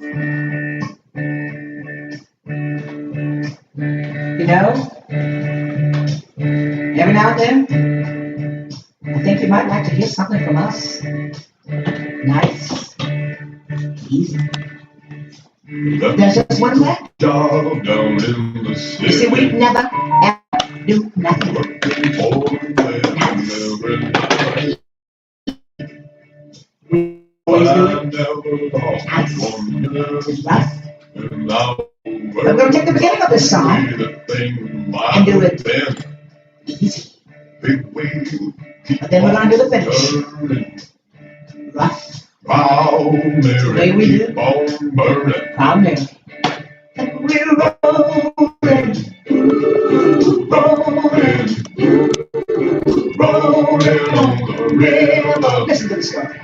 You know, every now and then, I think you might like to hear something from us. Nice, easy. There's just one way. Job down in the city. You see, we never ever do nothing. We always do it nice. Just rough. We're going to take the beginning of this song and do it easy. But then we're going to do the finish. Rough. The way we do. Proud Mary. And we're rolling, rolling on the river. Listen to the story.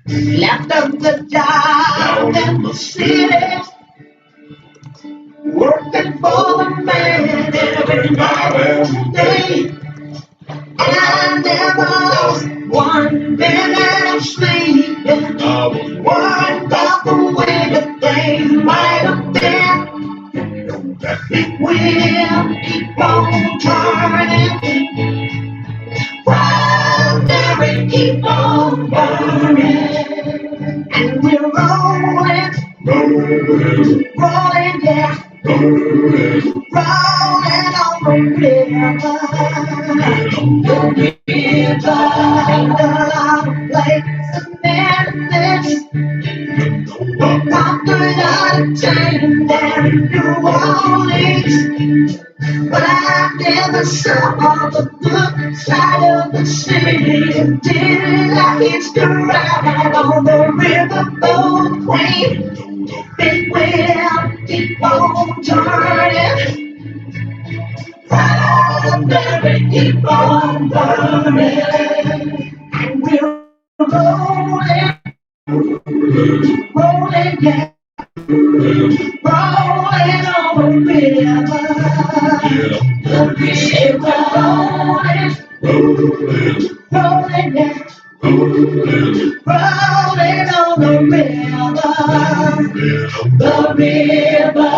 Left of the job in the city, working for the man every night and day. And I never lost 1 minute of sleep. I was worried about the way that things might have been. It will keep on turning. Primary keep on burning. And we're rolling, rolling, yeah. Rolling on the river. The river. Ain't a lot of places than this. Popular chain down in New Orleans. But I never saw the good side of the city until I hitched a ride on the riverboat train. It will keep on turning. Primary keep on burning. And we're rolling, rolling, yeah. Rolling on the river. The river rolling, rolling, yeah. Rolling on the river. The river.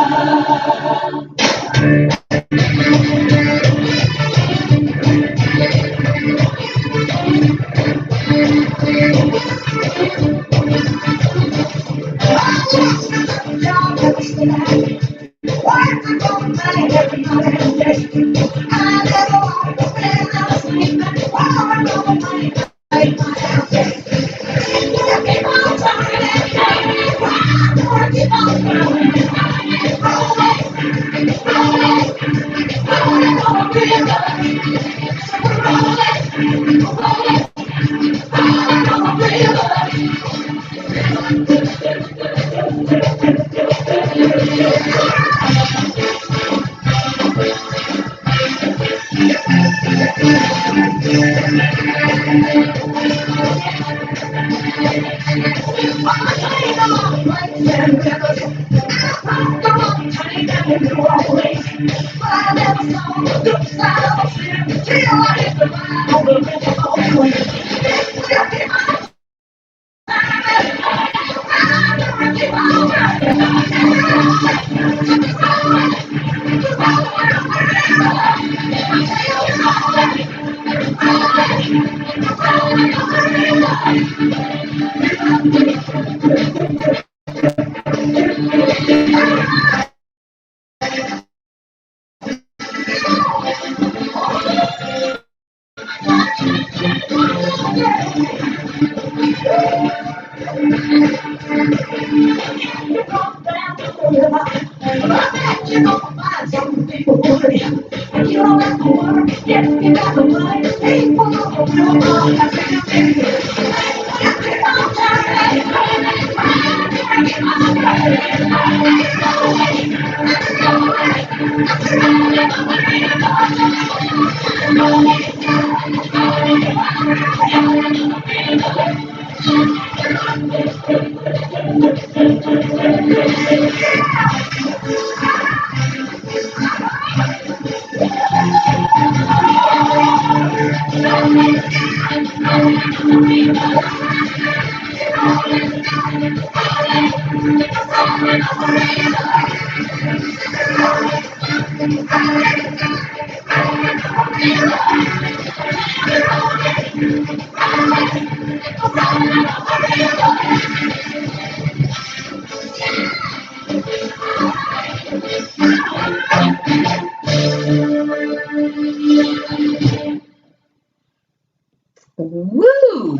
Woo!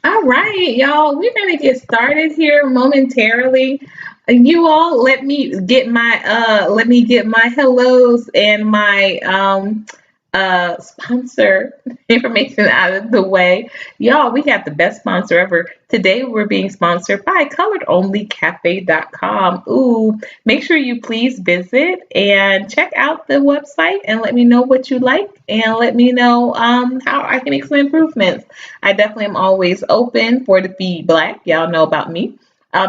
All right, y'all. We're gonna get started here momentarily. You all let me get my hellos and my sponsor information out of the way. Y'all, we have the best sponsor ever. Today we're being sponsored by coloredonlycafe.com. Ooh, make sure you please visit and check out the website and let me know what you like and let me know how I can make some improvements. I definitely am always open for the feedback. Y'all know about me.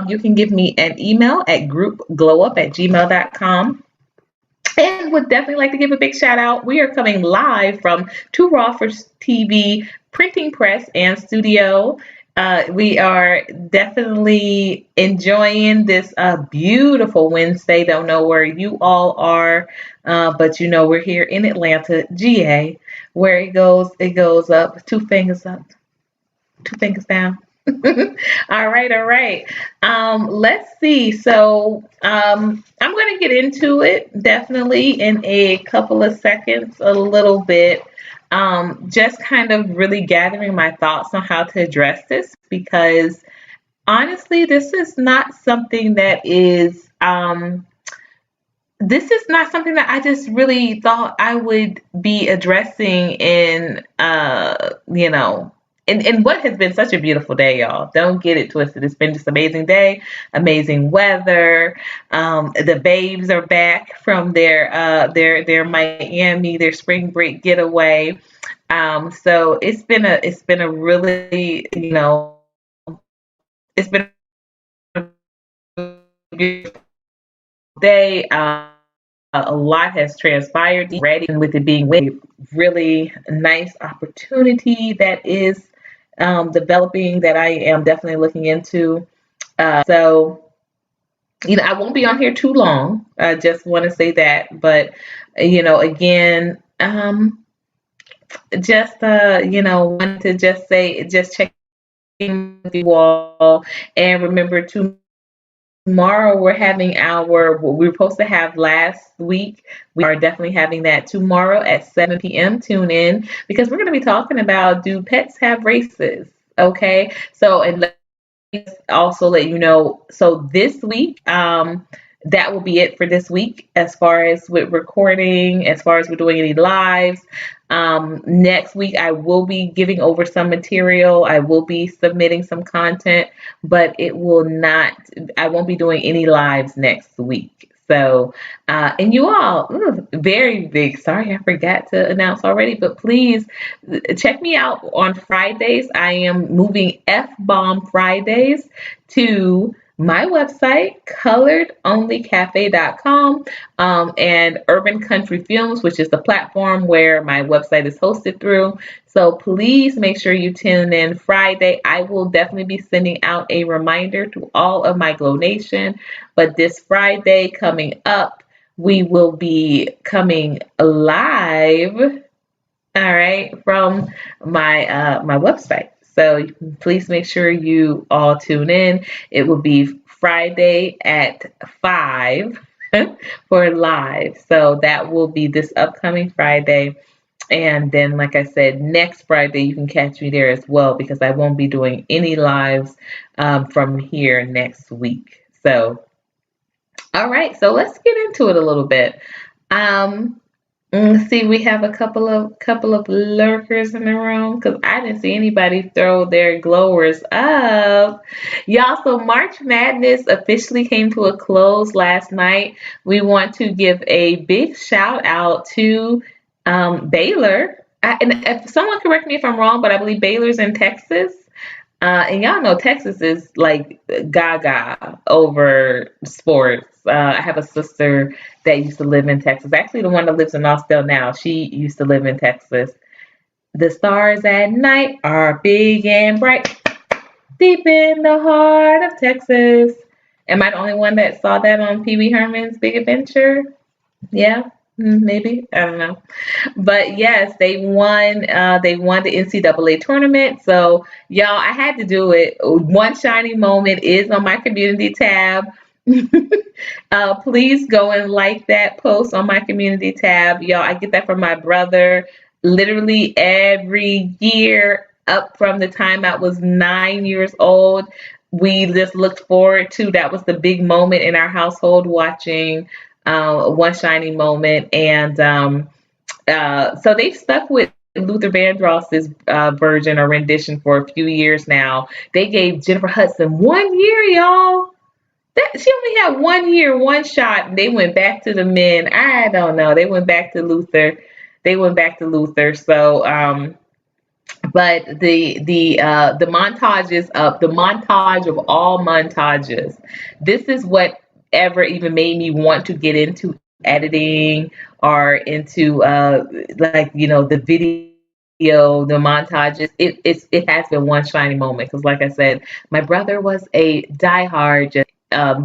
You can give me an email at groupglowup@gmail.com. And would definitely like to give a big shout out. We are coming live from Two Raw for TV printing press and studio. We are definitely enjoying this beautiful Wednesday. Don't know where you all are, but you know we're here in Atlanta, GA, where it goes up, two fingers up, two fingers down. All right, all right. Let's see. So I'm going to get into it definitely in a couple of seconds, a little bit. Just kind of really gathering my thoughts on how to address this because honestly, this is not something that I just really thought I would be addressing in, and what has been such a beautiful day, y'all. Don't get it twisted. It's been just amazing day, amazing weather. The babes are back from their Miami, their spring break getaway. So it's been a really, it's been a beautiful day. A lot has transpired already, and with it being a really nice opportunity that is developing that I am definitely looking into. So, I won't be on here too long. I just want to say that. But, again, just, wanted to just say, just check in with you all and remember to tomorrow we're having what we were supposed to have last week. We are definitely having that tomorrow at 7 p.m. Tune in because we're going to be talking about do pets have races? Okay. So, and let me also let you know, so this week, that will be it for this week as far as with recording, as far as we're doing any lives. Next week, I will be giving over some material. I will be submitting some content, but I won't be doing any lives next week. So, and you all, very big, sorry, I forgot to announce already, but please check me out on Fridays. I am moving F-Bomb Fridays to my website, coloredonlycafe.com, and Urban Country Films, which is the platform where my website is hosted through. So please make sure you tune in Friday. I will definitely be sending out a reminder to all of my Glow Nation. But this Friday coming up, we will be coming live, all right, from my website. So please make sure you all tune in. It will be Friday at 5 for live. So that will be this upcoming Friday. And then, like I said, next Friday you can catch me there as well because I won't be doing any lives from here next week. So, all right. So let's get into it a little bit. See, we have a couple of lurkers in the room because I didn't see anybody throw their glowers up. Y'all, so March Madness officially came to a close last night. We want to give a big shout out to Baylor. And if someone correct me if I'm wrong, but I believe Baylor's in Texas. And y'all know Texas is like gaga over sports. I have a sister that used to live in Texas. Actually, the one that lives in Austell now, she used to live in Texas. The stars at night are big and bright, deep in the heart of Texas. Am I the only one that saw that on Pee Wee Herman's Big Adventure? Yeah. Maybe, I don't know. But yes, they won. They won the NCAA tournament. So y'all, I had to do it. One shining moment is on my community tab. Please go and like that post on my community tab, y'all. I get that from my brother literally every year up from the time I was 9 years old. We just looked forward to that was the big moment in our household watching One Shining Moment, and so they've stuck with Luther Vandross's version or rendition for a few years now. They gave Jennifer Hudson 1 year, y'all. She only had 1 year, one shot. And they went back to the men. I don't know. They went back to Luther. They went back to Luther. So, but the montages of the montage of all montages. This is what ever even made me want to get into editing or into like the video, the montages. It has been one shining moment because, like I said, my brother was a diehard just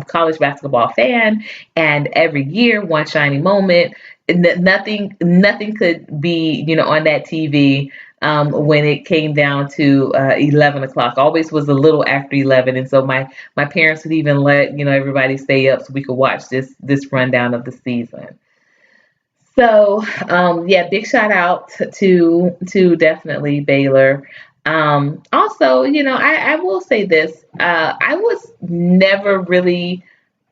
college basketball fan, and every year one shining moment. Nothing could be on that TV when it came down to 11 o'clock. Always was a little after 11. And so my parents would even let, everybody stay up so we could watch this rundown of the season. So, yeah, big shout out to definitely Baylor. Also, I will say this. I was never really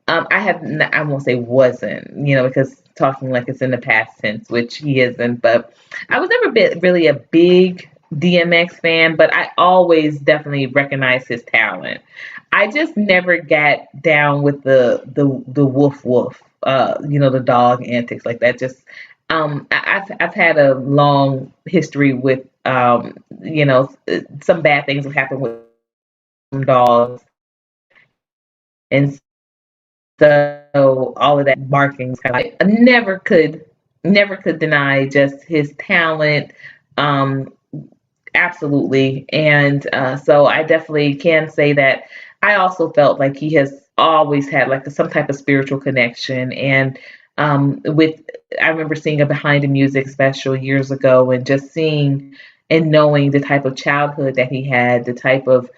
I won't say wasn't, because talking like it's in the past tense, which he isn't, but I was never really a big DMX fan, but I always definitely recognized his talent. I just never got down with the woof woof, the dog antics like that. Just I've had a long history with some bad things have happened with some dogs, and so all of that barking kind of like I never could deny just his talent. Um, absolutely, and so I definitely can say that I also felt like he has always had like some type of spiritual connection. And with I remember seeing a behind the music special years ago, and just seeing and knowing the type of childhood that he had, the type of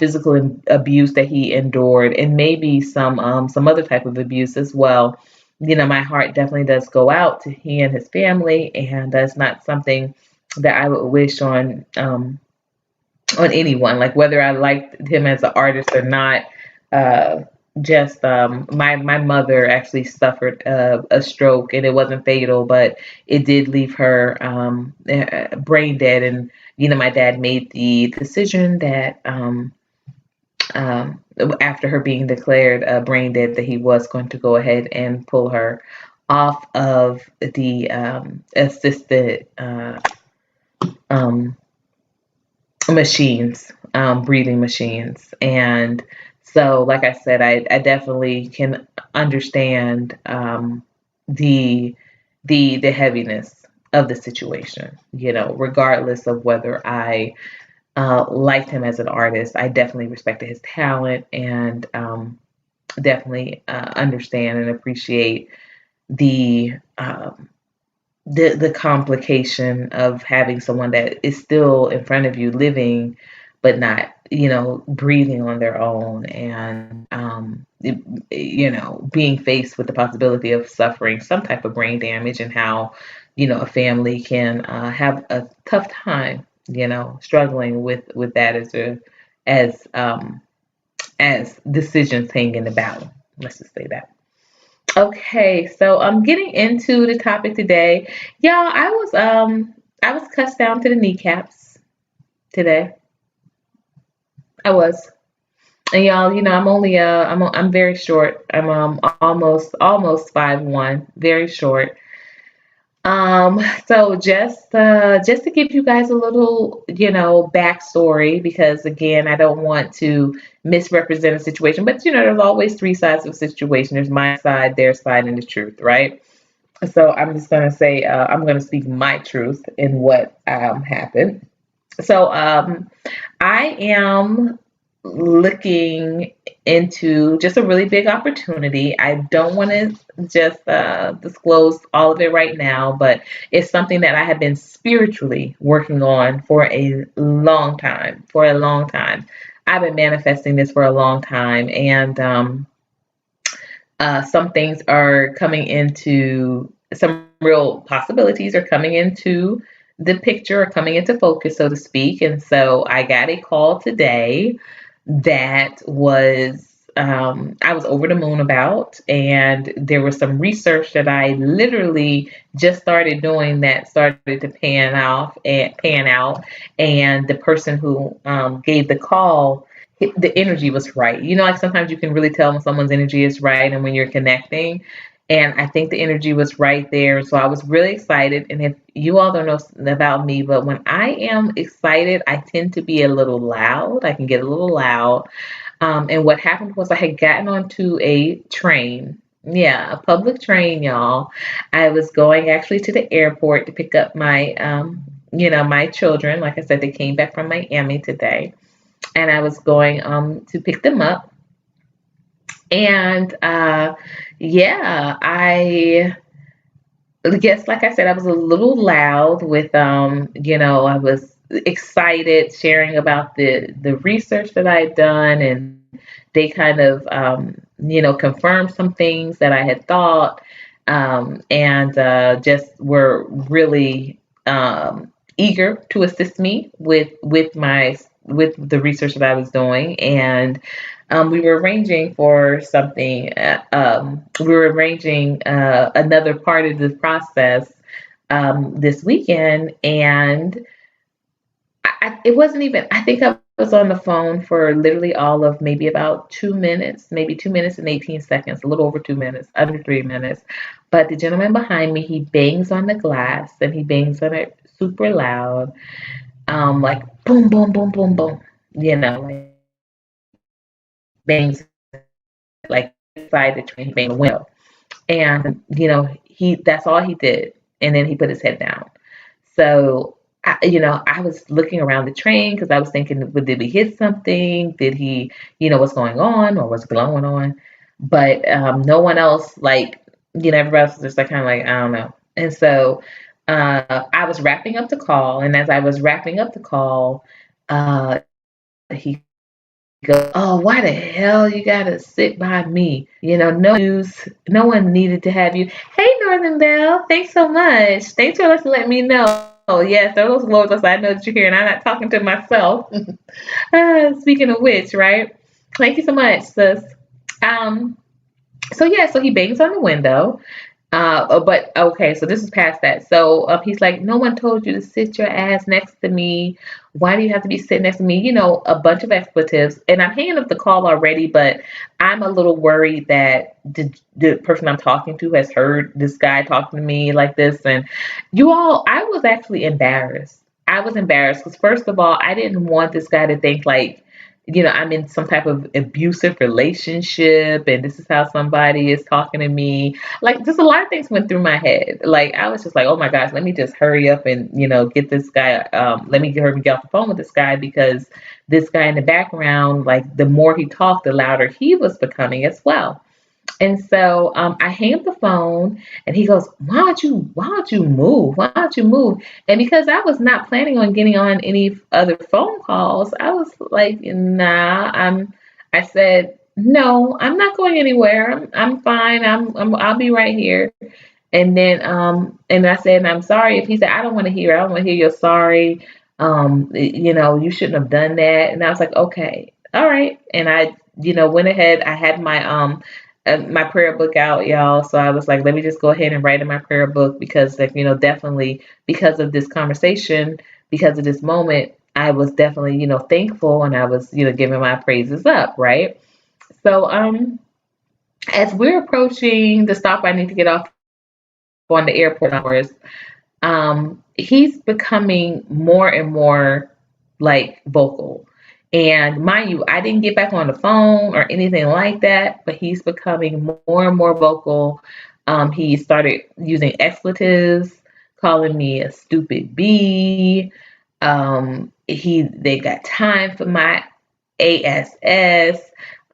physical abuse that he endured, and maybe some other type of abuse as well. My heart definitely does go out to he and his family, and that's not something that I would wish on anyone, like whether I liked him as an artist or not. Uh, just my mother actually suffered a stroke, and it wasn't fatal, but it did leave her brain dead. And my dad made the decision that um, after her being declared brain dead, that he was going to go ahead and pull her off of the assisted um, machines, breathing machines. And so, like I said, I definitely can understand the the heaviness of the situation. Regardless of whether I liked him as an artist, I definitely respected his talent, and definitely understand and appreciate the the complication of having someone that is still in front of you living but not breathing on their own, and being faced with the possibility of suffering some type of brain damage, and how a family can have a tough time struggling with that as decisions hang in the battle. Let's just say that. Okay, so I'm getting into the topic today. Y'all, I was cussed down to the kneecaps today. I was. And y'all, I'm very short. I'm almost 5'1", very short. So just to give you guys a little, backstory, because again, I don't want to misrepresent a situation, but there's always three sides of a situation. There's my side, their side, and the truth, right? So I'm just gonna say I'm gonna speak my truth in what happened. So I am looking into just a really big opportunity. I don't want to just disclose all of it right now, but it's something that I have been spiritually working on for a long time. For a long time. I've been manifesting this for a long time, and some things are coming into some real possibilities are coming into the picture, or coming into focus, so to speak. And so I got a call today that was I was over the moon about, and there was some research that I literally just started doing that started to pan out, and the person who gave the call, the energy was right. You know, like sometimes you can really tell when someone's energy is right and when you're connecting. And I think the energy was right there. So I was really excited. And if you all don't know about me, but when I am excited, I tend to be a little loud. I can get a little loud. And what happened was I had gotten onto a train. Yeah, a public train, y'all. I was going actually to the airport to pick up my, my children. Like I said, they came back from Miami today, and I was going to pick them up. And yeah, I guess, like I said, I was a little loud with, I was excited sharing about the research that I had done, and they kind of, confirmed some things that I had thought, and just were really eager to assist me with the research that I was doing. And we were arranging for something. We were arranging another part of the process this weekend, and it wasn't even. I think I was on the phone for literally all of maybe about 2 minutes, maybe 2 minutes and 18 seconds, a little over 2 minutes, under 3 minutes. But the gentleman behind me, he bangs on the glass, and he bangs on it super loud, like boom, boom, boom, boom, boom. Like bangs like inside the train, bang the window. And, he that's all he did. And then he put his head down. So, I was looking around the train because I was thinking, well, did we hit something? Did he, what's going on, or what's going on? But no one else, like, everybody else was just like kind of like, I don't know. And so I was wrapping up the call. And as I was wrapping up the call, he go, oh, why the hell you gotta sit by me? No news, no one needed to have you. Hey, Northern Belle, thanks so much. Thanks for letting me know. Oh, yes, those words I know that you're here, and I'm not talking to myself. Speaking of which, right? Thank you so much, sis. Um, so yeah, so he bangs on the window. But okay, so this is past that. So he's like, no one told you to sit your ass next to me. Why do you have to be sitting next to me? A bunch of expletives. And I'm hanging up the call already, but I'm a little worried that the person I'm talking to has heard this guy talking to me like this. And I was actually embarrassed. I was embarrassed because, first of all, I didn't want this guy to think like, I'm in some type of abusive relationship, and this is how somebody is talking to me. Like, just a lot of things went through my head. Like, I was just like, oh my gosh, let me just hurry up and, get this guy, let me get off the phone with this guy, because this guy in the background, like, the more he talked, the louder he was becoming as well. And so I hang up the phone, and he goes, why don't you move? Why don't you move? And because I was not planning on getting on any other phone calls, I was like, nah, I said, no, I'm not going anywhere. I'm fine. I'll be right here. And then, and I said, and I'm sorry. If he said, I don't want to hear, I don't want to hear you're sorry. You shouldn't have done that. And I was like, okay, all right. And I, went ahead. I had my prayer book out, y'all. So I was like, let me just go ahead and write in my prayer book, because, like, definitely because of this conversation, because of this moment, I was definitely, thankful, and I was, giving my praises up, right? So, as we're approaching the stop I need to get off on the airport hours, he's becoming more and more like vocal. And mind you, I didn't get back on the phone or anything like that, but he's becoming more and more vocal. He started using expletives, calling me a stupid bee. They got time for my ASS.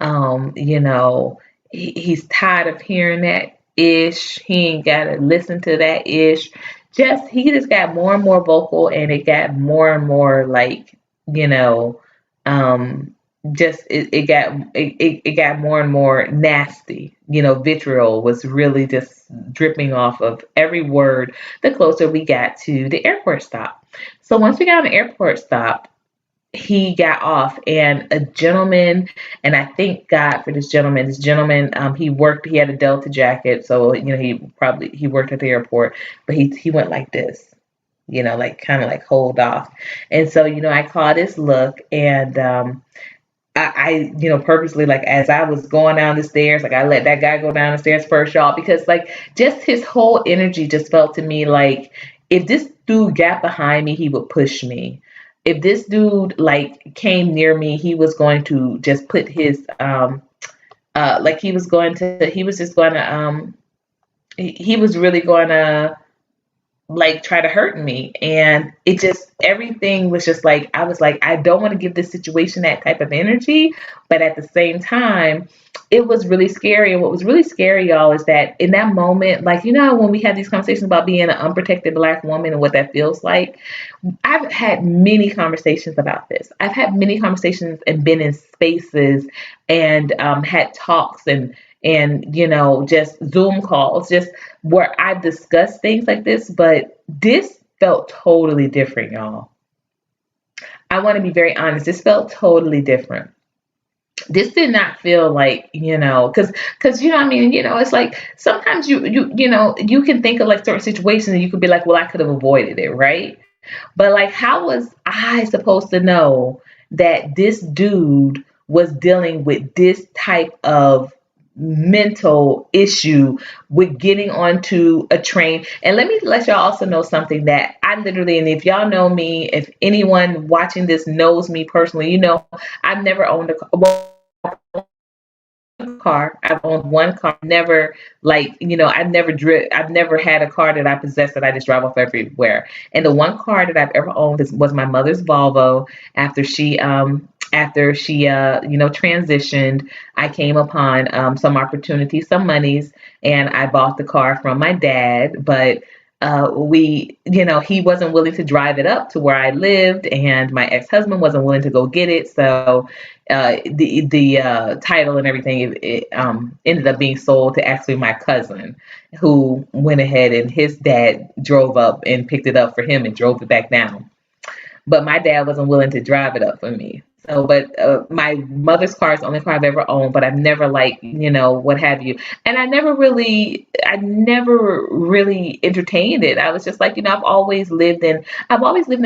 You know, he's tired of hearing that ish. He ain't got to listen to that ish. He just got more and more vocal, and it got more and more like, you know, um, it got more and more nasty. You know, vitriol was really just dripping off of every word the closer we got to the airport stop. So once we got on the airport stop, he got off, and a gentleman, and I thank God for this gentleman. He had a Delta jacket, so you know he worked at the airport, but he went like this, you know, like kind of like hold off. And so, you know, I caught his look, and you know, purposely, like as I was going down the stairs, like I let that guy go down the stairs first, y'all, because like just his whole energy just felt to me like if this dude got behind me, he would push me. If this dude like came near me, he was going to just put his like he was just going to he was really going to like try to hurt me. And it just everything was just like I was like I don't want to give this situation that type of energy, but at the same time it was really scary. And what was really scary, y'all, is that in that moment, like, you know, when we had these conversations about being an unprotected Black woman and what that feels like, I've had many conversations about this. I've had many conversations and been in spaces and had talks and you know, just Zoom calls, just where I've discussed things like this, but this felt totally different, y'all. I want to be very honest. This felt totally different. This did not feel like, you know, because you know what I mean, you know, it's like sometimes you know, you can think of like certain situations and you could be like, well, I could have avoided it, right? But like, how was I supposed to know that this dude was dealing with this type of mental issue with getting onto a train? And let me let y'all also know something that I literally, and if y'all know me, if anyone watching this knows me personally, you know, I've never owned a car. Well, car. I've owned one car. Never like, you know, I've never had a car that I possess that I just drive off everywhere. And the one car that I've ever owned was my mother's Volvo. After she you know, transitioned, I came upon some opportunities, some monies, and I bought the car from my dad. But you know, he wasn't willing to drive it up to where I lived, and my ex-husband wasn't willing to go get it. So the title and everything, ended up being sold to actually my cousin, who went ahead and his dad drove up and picked it up for him and drove it back down. But my dad wasn't willing to drive it up for me. So, but my mother's car is the only car I've ever owned, but I've never like, you know, what have you. And I never really entertained it. I was just like, you know, I've always lived in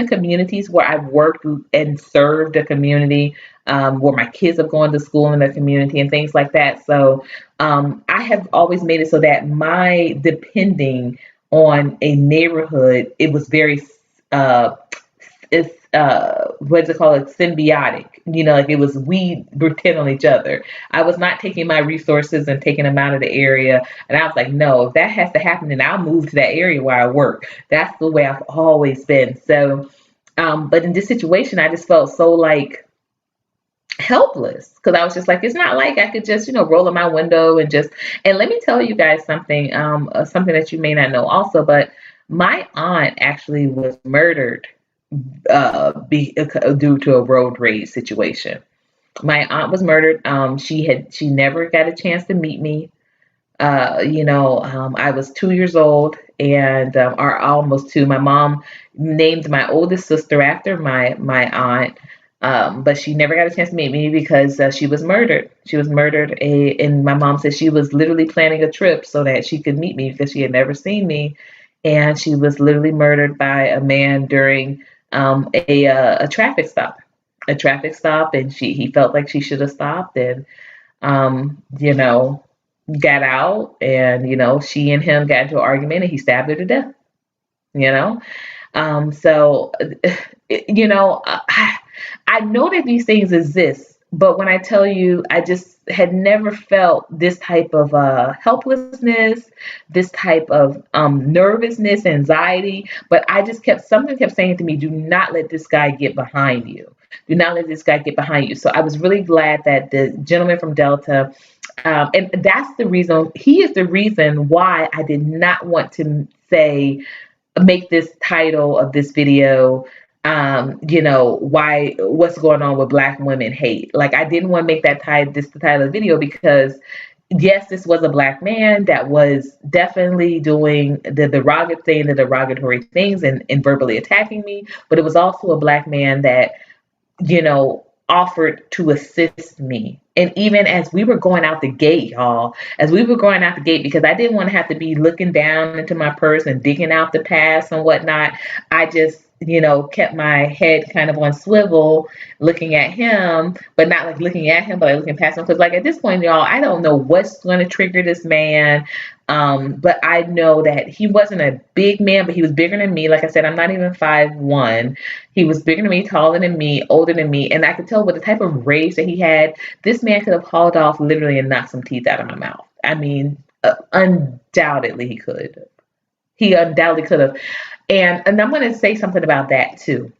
communities where I've worked and served a community, where my kids have gone to school in the community and things like that. So, I have always made it so that my depending on a neighborhood, it was very, uh, it's what's it called, like symbiotic, you know, like it was we depend on each other. I was not taking my resources and taking them out of the area, and I was like, no, if that has to happen, then I'll move to that area where I work. That's the way I've always been. So but in this situation I just felt so like helpless, because I was just like, it's not like I could just, you know, roll in my window and just. And let me tell you guys something, something that you may not know also, but my aunt actually was murdered due to a road rage situation. My aunt was murdered. She never got a chance to meet me. You know, I was 2 years old, and or almost two. My mom named my oldest sister after my aunt, but she never got a chance to meet me because she was murdered. She was murdered, and my mom said she was literally planning a trip so that she could meet me because she had never seen me, and she was literally murdered by a man during a traffic stop. A traffic stop, and he felt like she should have stopped, and you know, got out, and you know, she and him got into an argument, and he stabbed her to death. You know, so you know, I know that these things exist, but when I tell you, I just had never felt this type of helplessness, this type of nervousness, anxiety. But I just kept something kept saying to me, "Do not let this guy get behind you." Do not let this guy get behind you. So I was really glad that the gentleman from Delta, and that's the reason, he is the reason why I did not want to say, make this title of this video, why, what's going on with Black women hate. Like, I didn't want to make that the title of the video, because yes, this was a Black man that was definitely doing the derogatory things and verbally attacking me, but it was also a Black man that, offered to assist me. And even as we were going out the gate, y'all, as we were going out the gate, because I didn't want to have to be looking down into my purse and digging out the pass and whatnot, I just, kept my head kind of on swivel, looking at him, but not like looking at him, but like looking past him. Because like at this point, y'all, I don't know what's going to trigger this man. But I know that he wasn't a big man, but he was bigger than me. Like I said, I'm not even 5'1". He was bigger than me, taller than me, older than me. And I could tell with the type of rage that he had, this man could have hauled off literally and knocked some teeth out of my mouth. I mean, undoubtedly he could. He undoubtedly could have. And I'm going to say something about that too.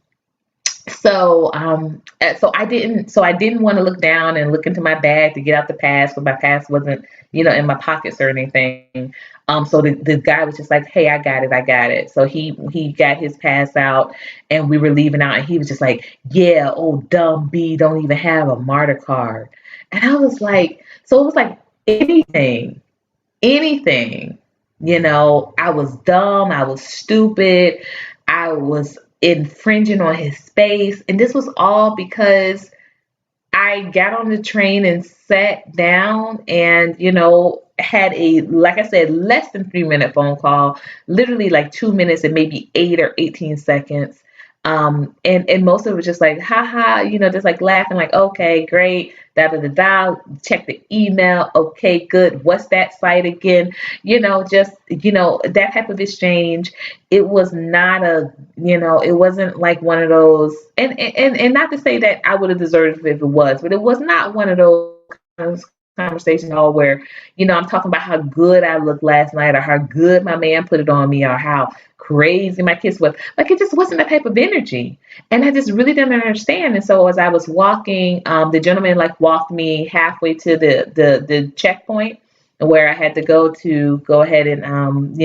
So I didn't want to look down and look into my bag to get out the pass, but my pass wasn't, in my pockets or anything. So the guy was just like, "Hey, I got it." So he got his pass out, and we were leaving out, and he was just like, "Yeah, oh dumb B, don't even have a MARTA card." And I was like, so it was like anything. I was dumb, I was stupid, I was infringing on his space. And this was all because I got on the train and sat down and, had a, like I said, less than 3-minute phone call, literally like 2 minutes and maybe 8 or 18 seconds. And most of it was just like, haha, just like laughing, like, okay, great, da da da da, check the email, okay, good, what's that site again? That type of exchange. It was not it wasn't like one of those, and not to say that I would have deserved it if it was, but it was not one of those conversation all where, I'm talking about how good I looked last night, or how good my man put it on me, or how crazy my kiss was. Like, it just wasn't that type of energy. And I just really didn't understand. And so as I was walking, the gentleman like walked me halfway to the checkpoint where I had to go ahead and,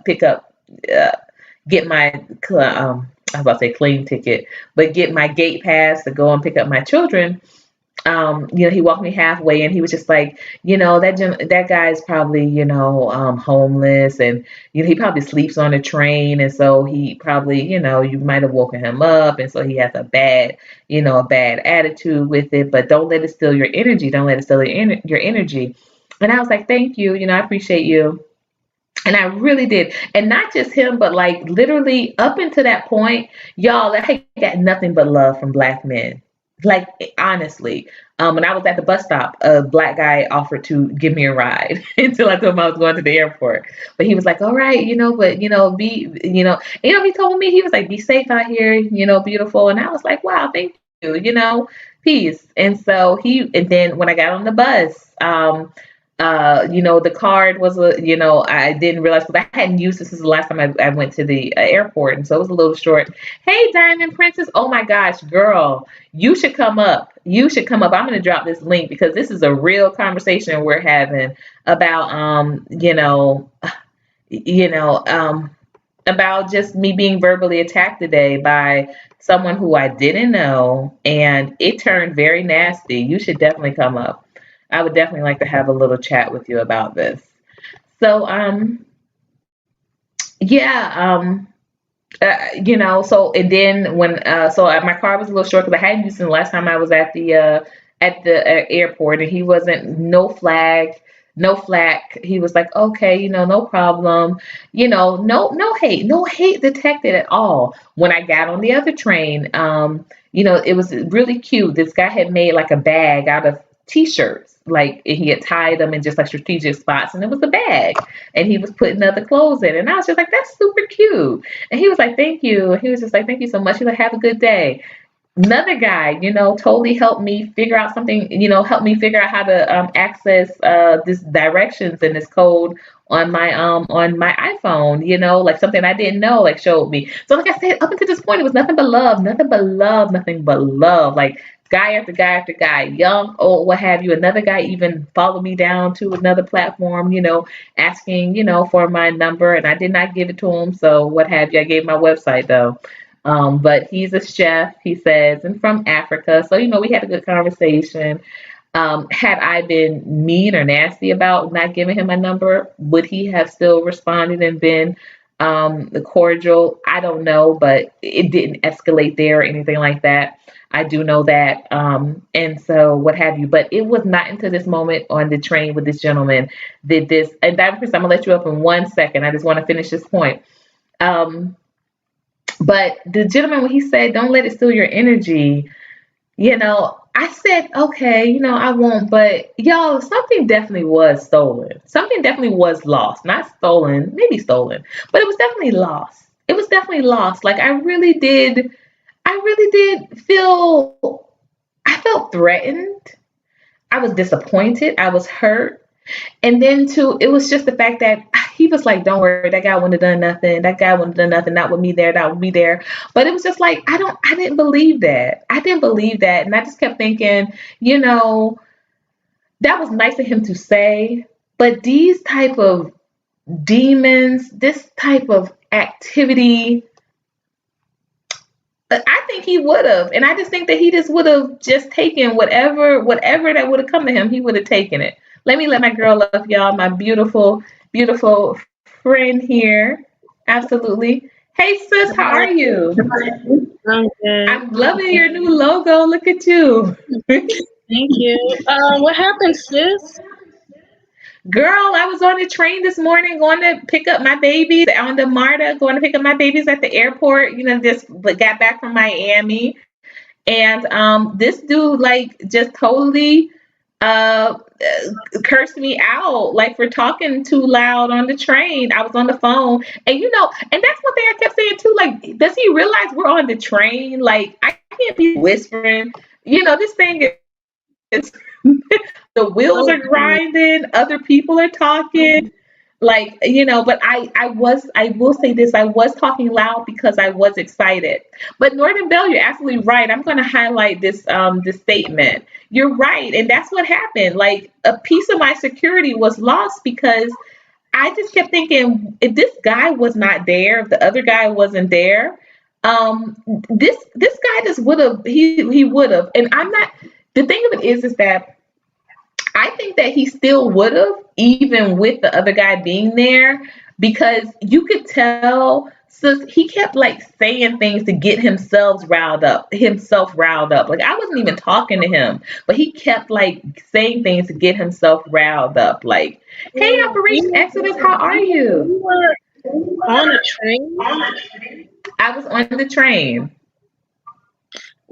pick up, get my, I was about to say claim ticket, but get my gate pass to go and pick up my children. He walked me halfway, and he was just like, that guy's probably, homeless, and he probably sleeps on a train, and so he probably, you might have woken him up, and so he has a bad attitude with it. But don't let it steal your energy. Don't let it steal your energy. And I was like, thank you, I appreciate you. And I really did. And not just him, but like literally up until that point, y'all, I got nothing but love from Black men. Like, honestly, when I was at the bus stop, a Black guy offered to give me a ride until I told him I was going to the airport. But he was like, all right, but, be, he told me, he was like, be safe out here, beautiful. And I was like, wow, thank you, peace. And so and then when I got on the bus, the card was I didn't realize, because I hadn't used this since the last time I went to the airport, and so it was a little short. Hey, Diamond Princess! Oh my gosh, girl, you should come up. I'm going to drop this link, because this is a real conversation we're having about about just me being verbally attacked today by someone who I didn't know, and it turned very nasty. You should definitely come up. I would definitely like to have a little chat with you about this. So, so, and then when, my car was a little short, because I hadn't used it the last time I was at the airport, and he wasn't, no flack. He was like, okay, no problem. No hate detected at all. When I got on the other train, it was really cute. This guy had made like a bag out of T-shirts, like he had tied them in just like strategic spots, and it was a bag, and he was putting other clothes in, and I was just like, that's super cute. And he was like, thank you. And he was just like, thank you so much. He was like, have a good day. another guy, totally helped me figure out something, helped me figure out how to access this directions and this code on my iPhone, like something I didn't know, like showed me. So like I said, up until this point, it was nothing but love, nothing but love, nothing but love. Like guy after guy after guy, young, old, what have you. Another guy even followed me down to another platform, asking, for my number, and I did not give it to him. So what have you? I gave my website though. But he's a chef, he says, and from Africa. So, we had a good conversation. Had I been mean or nasty about not giving him my number, would he have still responded and been cordial? I don't know, but it didn't escalate there or anything like that. I do know that. And so what have you. But it was not until this moment on the train with this gentleman did this. And Dr. Chris, I'm going to let you up in 1 second. I just want to finish this point. But the gentleman, when he said, don't let it steal your energy, I said, okay, I won't. But y'all, something definitely was stolen. Something definitely was lost. Not stolen, maybe stolen, but it was definitely lost. It was definitely lost. Like I really did I felt threatened. I was disappointed. I was hurt. And then too, it was just the fact that he was like, "Don't worry, that guy wouldn't have done nothing. That guy wouldn't have done nothing. Not with me there. Not with me there." But it was just like I didn't believe that. I didn't believe that, and I just kept thinking, that was nice of him to say. But these type of demons, this type of activity, I think he would have, and I just think that he just would have just taken whatever that would have come to him. He would have taken it. Let my girl love y'all, my beautiful, beautiful friend here. Absolutely. Hey sis, how are you? I'm good. I'm loving your new logo. Look at you. Thank you. What happened, sis? Girl, I was on the train this morning going to pick up my babies on the MARTA, going to pick up my babies at the airport, just got back from Miami. And this dude like just totally uh cursed me out like for talking too loud on the train. I was on the phone, and and that's one thing I kept saying too, like, does he realize we're on the train? Like, I can't be whispering. This thing is the wheels Oh, are grinding, other people are talking, like, but I will say this, I was talking loud because I was excited. But Northern Bell, you're absolutely right. I'm going to highlight this statement. You're right, and that's what happened. Like, a piece of my security was lost because I just kept thinking, if this guy was not there, if the other guy wasn't there, this guy just would have, he would have. And I'm not, the thing of it is that I think that he still would have, even with the other guy being there, because you could tell. So he kept like saying things to get himself riled up. Like, I wasn't even talking to him, but he kept like saying things to get himself riled up. Like, hey, yeah. Operation Exodus, how are you? You were on a train? I was on the train.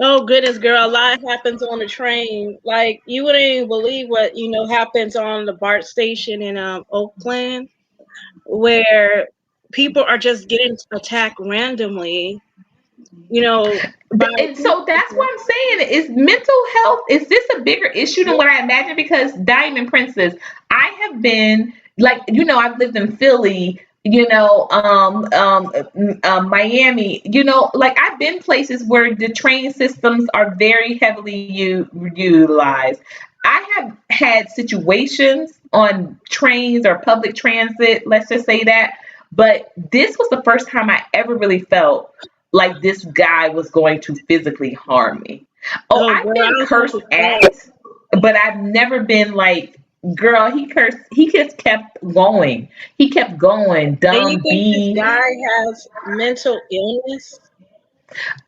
Oh goodness, girl, a lot happens on the train. Like you wouldn't even believe what happens on the BART station in Oakland, where people are just getting attacked randomly. By And so that's what I'm saying. Is mental health, is this a bigger issue than what I imagined? Because Diamond Princess, I have been like, I've lived in Philly, Miami, like I've been places where the train systems are very heavily utilized. I have had situations on trains or public transit, let's just say that, but this was the first time I ever really felt like this guy was going to physically harm me. Oh, oh I've girl, I been was cursed so at, but I've never been like, girl, he cursed, he just kept going. He kept going, And you dumb think this B. guy has mental illness?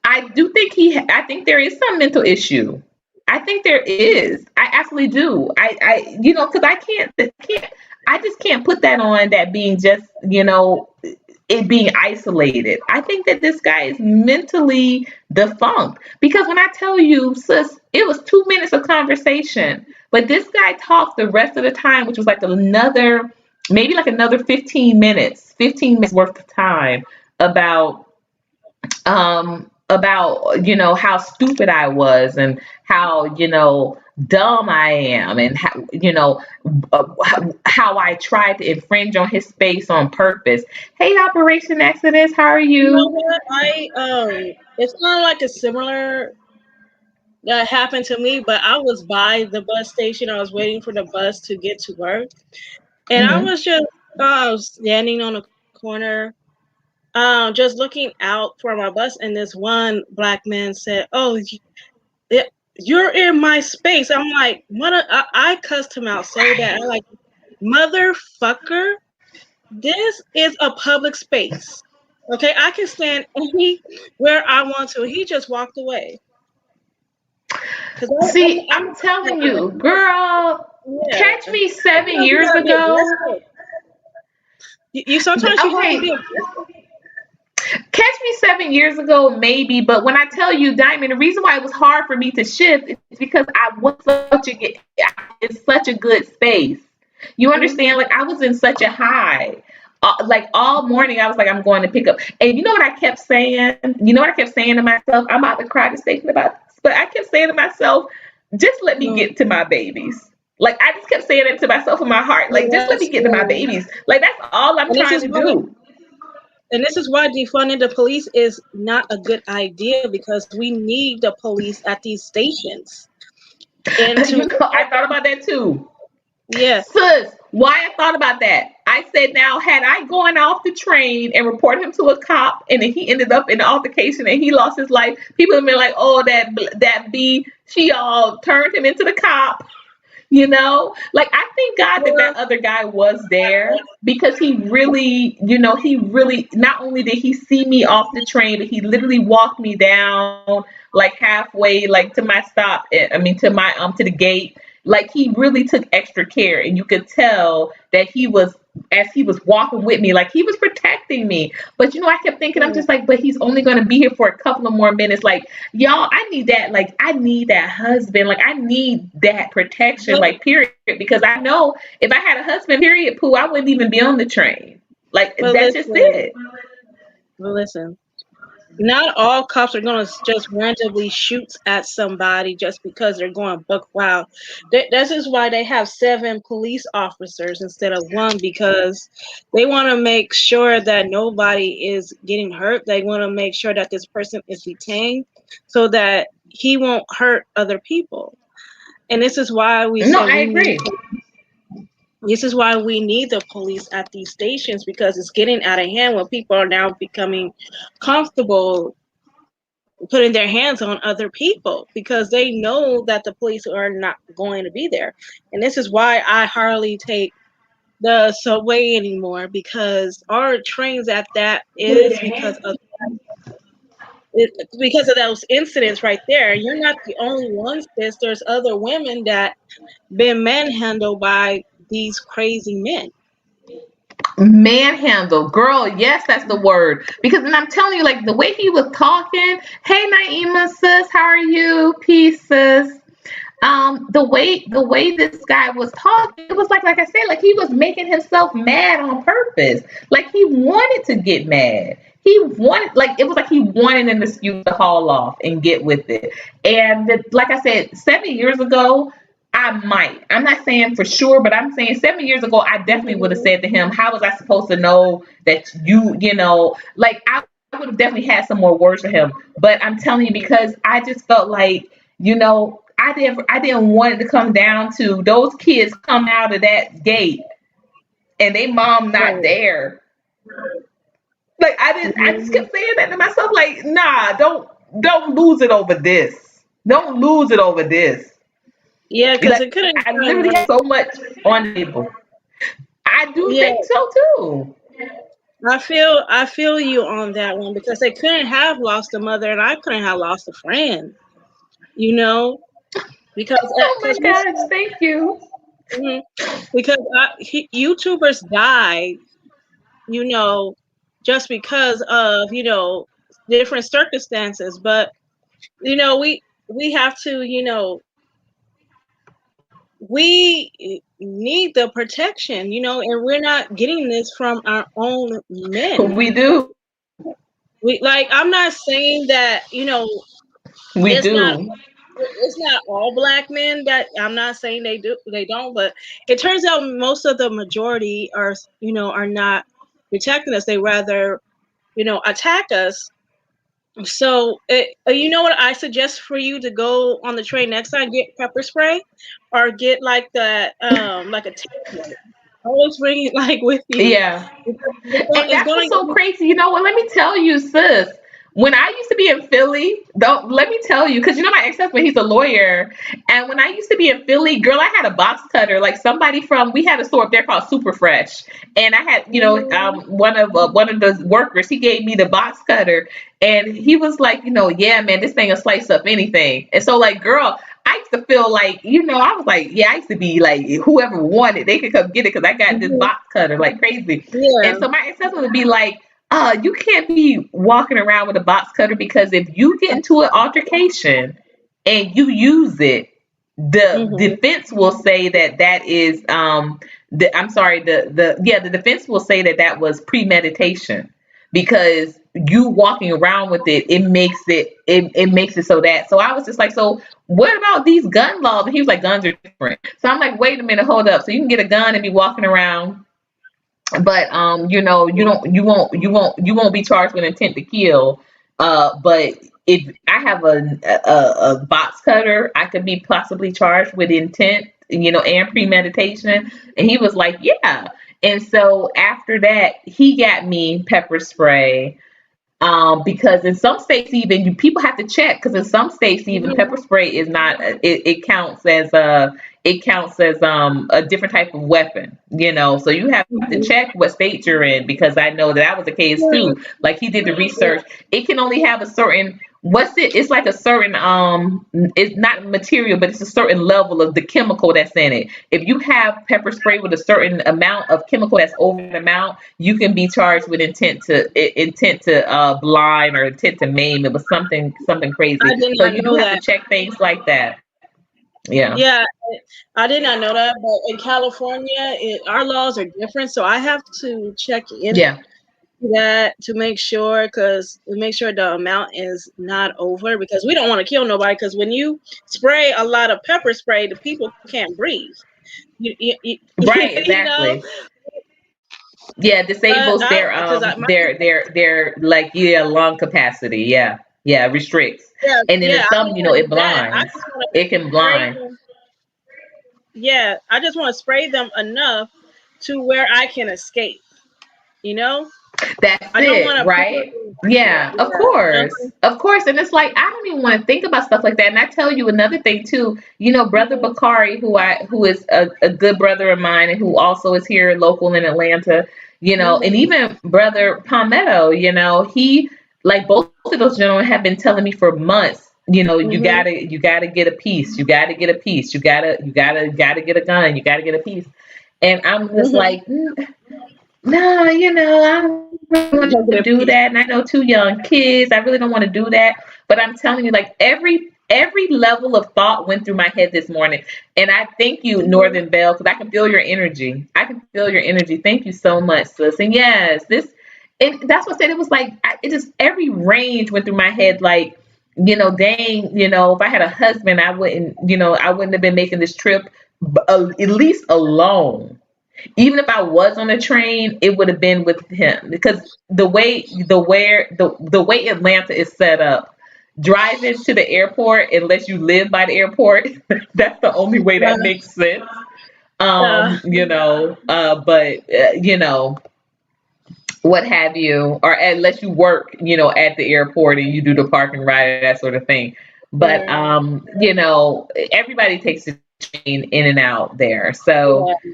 I do think I think there is some mental issue. I think there is. I absolutely do. Because I just can't put that on that being just, it being isolated. I think that this guy is mentally defunct because when I tell you, sis, it was 2 minutes of conversation, but this guy talked the rest of the time, which was like maybe like another 15 minutes worth of time about about, you know, how stupid I was and how, you know, dumb I am and how, you know, how I tried to infringe on his space on purpose. Hey, Operation Exodus, how are You know you? what? It's kind of like a similar that happened to me, but I was by the bus station. I was waiting for the bus to get to work, and I Hmm. was just standing on a corner, just looking out for my bus. And this one black man said, "Oh, you're in my space." I'm like, "What?" I cussed him out so bad. I'm like, "Motherfucker, this is a public space. Okay, I can stand anywhere I want to." He just walked away. Cause See, I'm I'm telling you, girl, yeah. catch me Sometimes you 7 years gotta be ago. aggressive. You sometimes you have to be Okay, aggressive. catch me 7 years ago, maybe, but when I tell you, Diamond, the reason why it was hard for me to shift is because I was in such a good space. You understand? Mm-hmm. Like I was in such a high. Like all morning, I was like, I'm going to pick up. And you know what I kept saying? You know what I kept saying to myself? I'm about to cry just thinking about this, but I kept saying to myself, just let me get to my babies. Like I just kept saying it to myself in my heart. Like just let me Yes, get to my babies. Like that's all I'm and this trying is to why do. and this is why defunding the police is not a good idea because we need the police at these stations. And You to know, I thought about that too. yeah, Sis, why I thought about that? I said, now, had I gone off the train and reported him to a cop, and then he ended up in an altercation and he lost his life, people have been like, "Oh, that B, she all turned him into the cop." You know, like I thank God that well, that other guy was there because he really, you know, he really not only did he see me off the train, but he literally walked me down like halfway, like to my stop. I mean, to my to the gate. Like he really took extra care, and you could tell that he was as he was walking with me, like he was protecting me. But you know, I kept thinking, I'm just like, but he's only going to be here for a couple of more minutes. Like y'all, I need that. Like I need that husband. Like I need that protection. but, Like period. Because I know if I had a husband, period, poo, I wouldn't even be on the train. Like but that's just listen, it. but listen. Not all cops are gonna just randomly shoot at somebody just because they're going buck wild. This is why they have 7 police officers instead of 1 because they want to make sure that nobody is getting hurt. They want to make sure that this person is detained so that he won't hurt other people. And this is why we No, said I we need. agree. This is why we need the police at these stations because it's getting out of hand when people are now becoming comfortable putting their hands on other people because they know that the police are not going to be there. And this is why I hardly take the subway anymore because our trains at that is because of those incidents right there. You're not the only one, sis. There's other women that been manhandled by these crazy men. Manhandle, girl, yes, that's the word. Because and I'm telling you, like the way he was talking, hey Naima sis, how are you? Peace, sis. The way this guy was talking, it was like I said, like he was making himself mad on purpose. Like he wanted to get mad. He wanted, like it was like he wanted an excuse to haul off and get with it. And like I said, 7 years ago, I might. I'm not saying for sure, but I'm saying 7 years ago, I definitely would have Mhm. said to him, "How was I supposed to know that you know, like I would have definitely had some more words for him." But I'm telling you, because I just felt like, you know, I didn't want it to come down to those kids come out of that gate and they mom not Right. there. Like I just Mhm. kept saying that to myself, like, nah, don't lose it over this. Don't lose it over this. Yeah, because Like it could have I been literally like, have so much on the table. I do yeah, think so too. I feel you on that one because they couldn't have lost a mother and I couldn't have lost a friend, you know, because Oh my because we gosh, thank you. mhm, because YouTubers die, you know, just because of different circumstances, but we have to we need the protection, and we're not getting this from our own men. We do. We like. I'm not saying that We it's not do. it's not all black men that I'm not saying they don't, but it turns out most of the majority are not protecting us. They rather attack us. So you know what I suggest for you to go on the train next time, get pepper spray or get like the like a taser. Always bring it like with you. Yeah. And It's that's what's going so crazy. You know what? Let me tell you, sis. When I used to be in Philly, though, let me tell you, because my ex-husband, he's a lawyer. And when I used to be in Philly, girl, I had a box cutter. Like somebody we had a store up there called Super Fresh. And I had, one of the workers, he gave me the box cutter. And he was like, yeah, man, this thing will slice up anything. And so, like, girl, I used to feel like, I was like, yeah, I used to be like, whoever wanted, they could come get it because I got this box cutter like crazy. And yeah. so my ex-husband would be like, you can't be walking around with a box cutter because if you get into an altercation and you use it, the Hmm. defense will say that is I'm sorry, the defense will say that was premeditation because you walking around with it, it makes it so that. So I was just like, so what about these gun laws? And he was like, guns are different. So I'm like, wait a minute, hold up. So you can get a gun and be walking around, but you won't be charged with intent to kill. But if I have a box cutter, I could be possibly charged with intent, and premeditation. And he was like, yeah. And so after that, he got me pepper spray. Because in some states, even people have to check, because in some states, even pepper spray is not, it counts as a different type of weapon, so you have to check what state you're in, because I know that was the case too. Like he did the research, it can only have a certain, it's like a certain, it's not material, but it's a certain level of the chemical that's in it. If you have pepper spray with a certain amount of chemical that's over an amount, you can be charged with intent to blind or intent to maim. It was something I crazy. did So not you do know have to that. check things like that. Yeah. Yeah, I did not know that. But in California, our laws are different, so I have to check into Yeah. that to make sure the amount is not over, because we don't want to kill nobody. Because when you spray a lot of pepper spray, the people can't breathe. Right. You know. Exactly. Yeah. Disables I their because I like, yeah, lung capacity. Yeah. Yeah. Restricts. yeah, And then in yeah, I some, don't want to it do that. I blinds. just want to It can spray blind. them. Yeah, I just want to spray them enough to where I can escape. You know, That's I don't it, want to put right? them. Yeah, Yeah, of yeah. course. Of course. And it's like I don't even want to think about stuff like that. And I tell you another thing too, Brother Mhm, Bakari, who is a good brother of mine and who also is here local in Atlanta, and mhm, even Brother Palmetto, he, like, both of those gentlemen have been telling me for months, mhm, you gotta get a piece, you gotta get a piece, you gotta get a gun, you gotta get a piece. And I'm just mhm. like, no, I don't really want to Negative do piece. that. And I know two young kids. I really don't want to do that. But I'm telling you, like, every level of thought went through my head this morning. And I thank you, Mhm. Northern Belle, because I can feel your energy. I can feel your energy. Thank you so much, sis. And yes, and that's what I said. It was like, it just, every range went through my head. Like, dang, if I had a husband, I wouldn't have been making this trip, at least alone. Even if I was on a train, it would have been with him, because the way Atlanta is set up, driving to the airport, unless you live by the airport, that's the only way that Uh, makes sense. uh, But what have you, or unless you work, at the airport and you do the park and ride, that sort of thing. But right. everybody takes the train in and out there. So Yeah.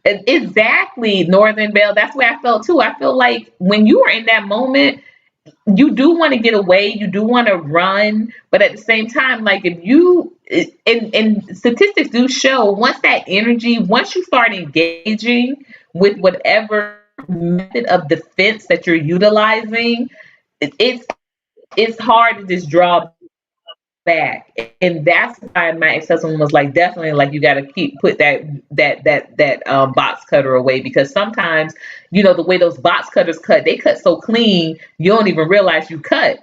exactly, Northern Belle. That's where I felt too. I feel like when you are in that moment, you do want to get away, you do want to run, but at the same time, like, if you, and statistics do show, once you start engaging with whatever method of defense that you're utilizing, it's hard to just draw. back. And that's why my ex-husband was like, definitely, like, you got to put that box cutter away, because sometimes, the way those box cutters cut, they cut so clean you don't even realize you cut.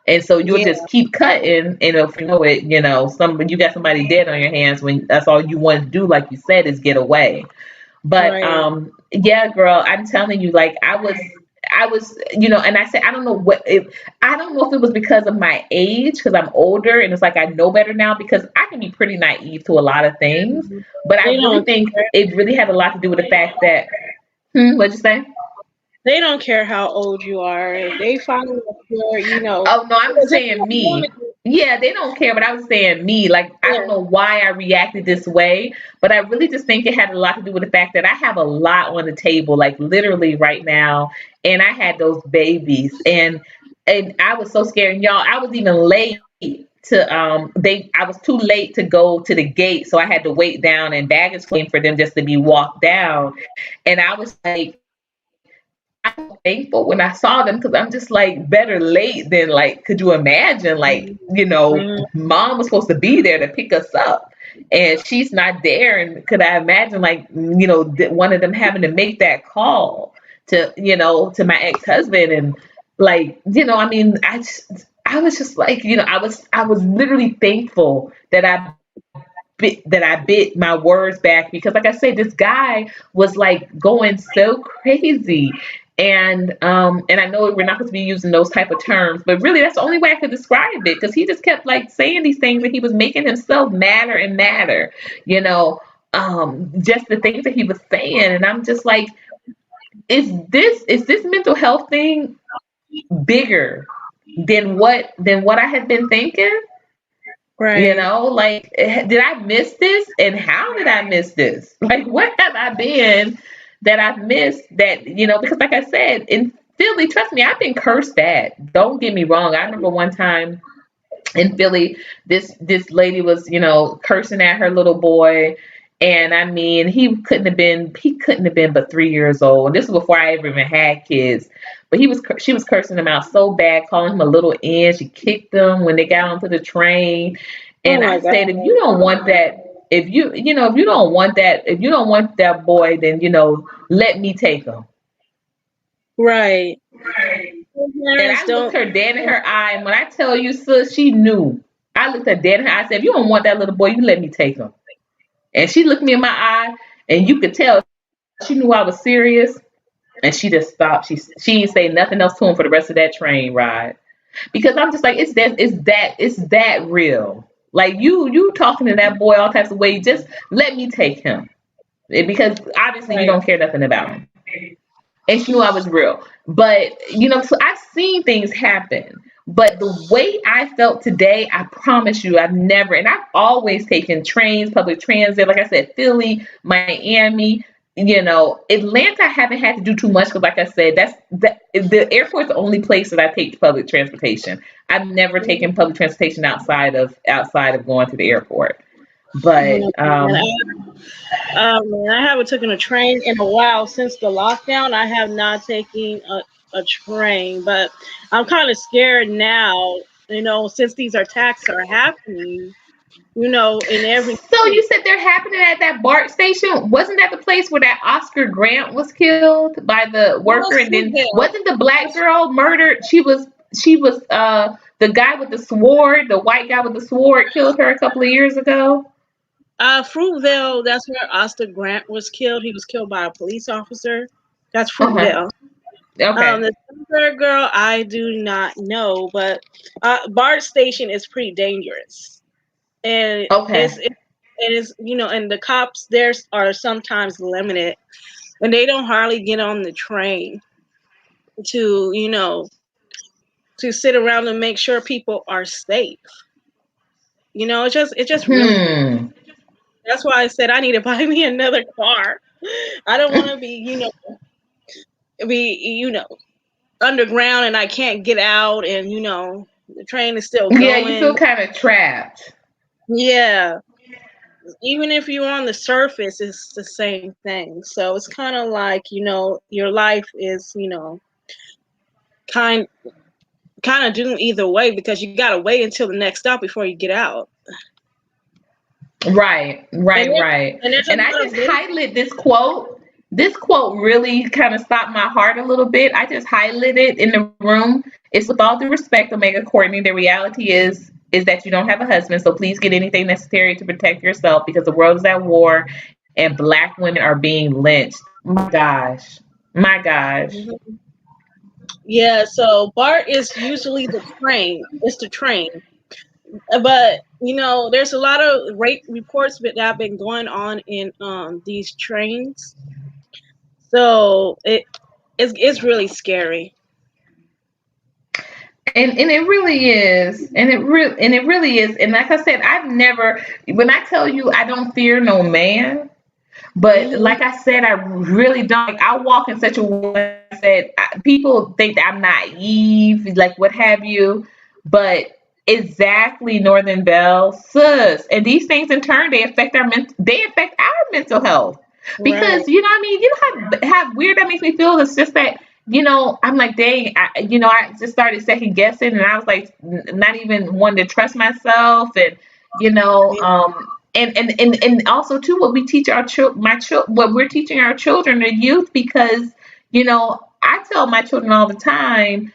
And so you'll Yeah. just keep cutting, and if you know it, you got somebody dead on your hands when that's all you want to do, like you said, is get away. But Right. yeah, girl, I'm telling you, like, I was, and I said, I don't know I don't know if it was because of my age, because I'm older, and it's like I know better now, because I can be pretty naive to a lot of things. But I They really don't think care. it really had a lot to do with the fact that, what'd you say? They don't care how old you are. If they find that you're. Oh no, I'm just Because if saying you're me. doing it, Yeah, they don't care, but I was saying me. Like, I don't yeah. know why I reacted this way, but I really just think it had a lot to do with the fact that I have a lot on the table, like literally right now, and I had those babies, and I was so scared. And y'all, I was even late to I was too late to go to the gate, so I had to wait down, and baggage claim for them just to be walked down, and I was like, I'm thankful when I saw them, because I'm just like, better late than, like, could you imagine, like, Mhm. mom was supposed to be there to pick us up and she's not there. And could I imagine, like, one of them having to make that call to my ex-husband, and like, I mean, I was just like, I was literally thankful that I bit my words back, because like I said, this guy was like going so crazy. And I know we're not supposed to be using those type of terms, but really that's the only way I could describe it, because he just kept like saying these things, and he was making himself madder and madder, just the things that he was saying. And I'm just like, is this mental health thing bigger than what I had been thinking? Right. Like, did I miss this? And how did I miss this? Like, what have I been that I've missed that, because like I said, in Philly, trust me, I've been cursed at. Don't get me wrong. I remember one time in Philly, this lady was, cursing at her little boy. And I mean, he couldn't have been but 3 years old. And this was before I ever even had kids. But she was cursing him out so bad, calling him a little N. She kicked him when they got onto the train. Oh And my I God. said, if you don't want that, if you don't want that boy, then, let me take him. Right. And Parents I looked don't. her dead in her eye, and when I tell you, sis, she knew. I looked her dead in her eye. I said, if you don't want that little boy, you let me take him. And she looked me in my eye, and you could tell she knew I was serious. And she just stopped. She didn't say nothing else to him for the rest of that train ride, because I'm just like, it's that real. Like, you talking to that boy all types of ways. Just let me take him. Because obviously you Right. don't care nothing about him. And she knew I was real. But, so I've seen things happen. But the way I felt today, I promise you, and I've always taken trains, public transit, like I said, Philly, Miami, Atlanta, I haven't had to do too much, because like I said, the airport's the only place that I take public transportation. I've never taken public transportation outside of going to the airport. But Man, I haven't taken a train in a while since the lockdown. I have not taken a train, but I'm kind of scared now. Since these attacks are happening, in every So city. you said they're happening at that BART station? Wasn't that the place where that Oscar Grant was killed by the That worker? was And then Fruitvale. wasn't the black That's girl murdered? She was the guy with the sword, the white guy with the sword killed her a couple of years ago. Fruitvale. That's where Oscar Grant was killed. He was killed by a police officer. That's Uh-huh. Fruitvale. Okay. The third girl, I do not know, but BART station is pretty dangerous, and Okay. and the cops there are sometimes limited, and they don't hardly get on the train to to sit around and make sure people are safe. It's just really dangerous. Hmm. That's why I said I need to buy me another car. I don't want to be underground and I can't get out, and the train is still Yeah, you feel going. kind of trapped. Yeah, even if you're on the surface, it's the same thing. So it's kind of like your life is kind kind of do either way because you got to wait until the next stop before you get out. Right, And right, there, right. and there's a And I lot of just highlighted this quote. This quote really kind of stopped my heart a little bit. I just highlighted it in the room. It's with all due respect, Omega Courtney. The reality is that you don't have a husband, so please get anything necessary to protect yourself because the world is at war and black women are being lynched. My gosh. My gosh. Yeah, so BART is usually the train. It's the train. But there's a lot of rape reports that have been going on in these trains. So it's really scary. And it really is. And it really is. And like I said, I've never when I tell you I don't fear no man, but Hmm. like I said, I really don't. Like, I walk in such a way that people think that I'm naive, like what have you. But exactly, Northern Belle, sis. And these things in turn, they affect our mental health. Right. Because you know what I mean? You know how weird that makes me feel? It's just that, I'm like, dang, I just started second guessing and I was like not even wanting to trust myself and you know, Yeah. and also too what we teach our what we're teaching our children or youth because I tell my children all the time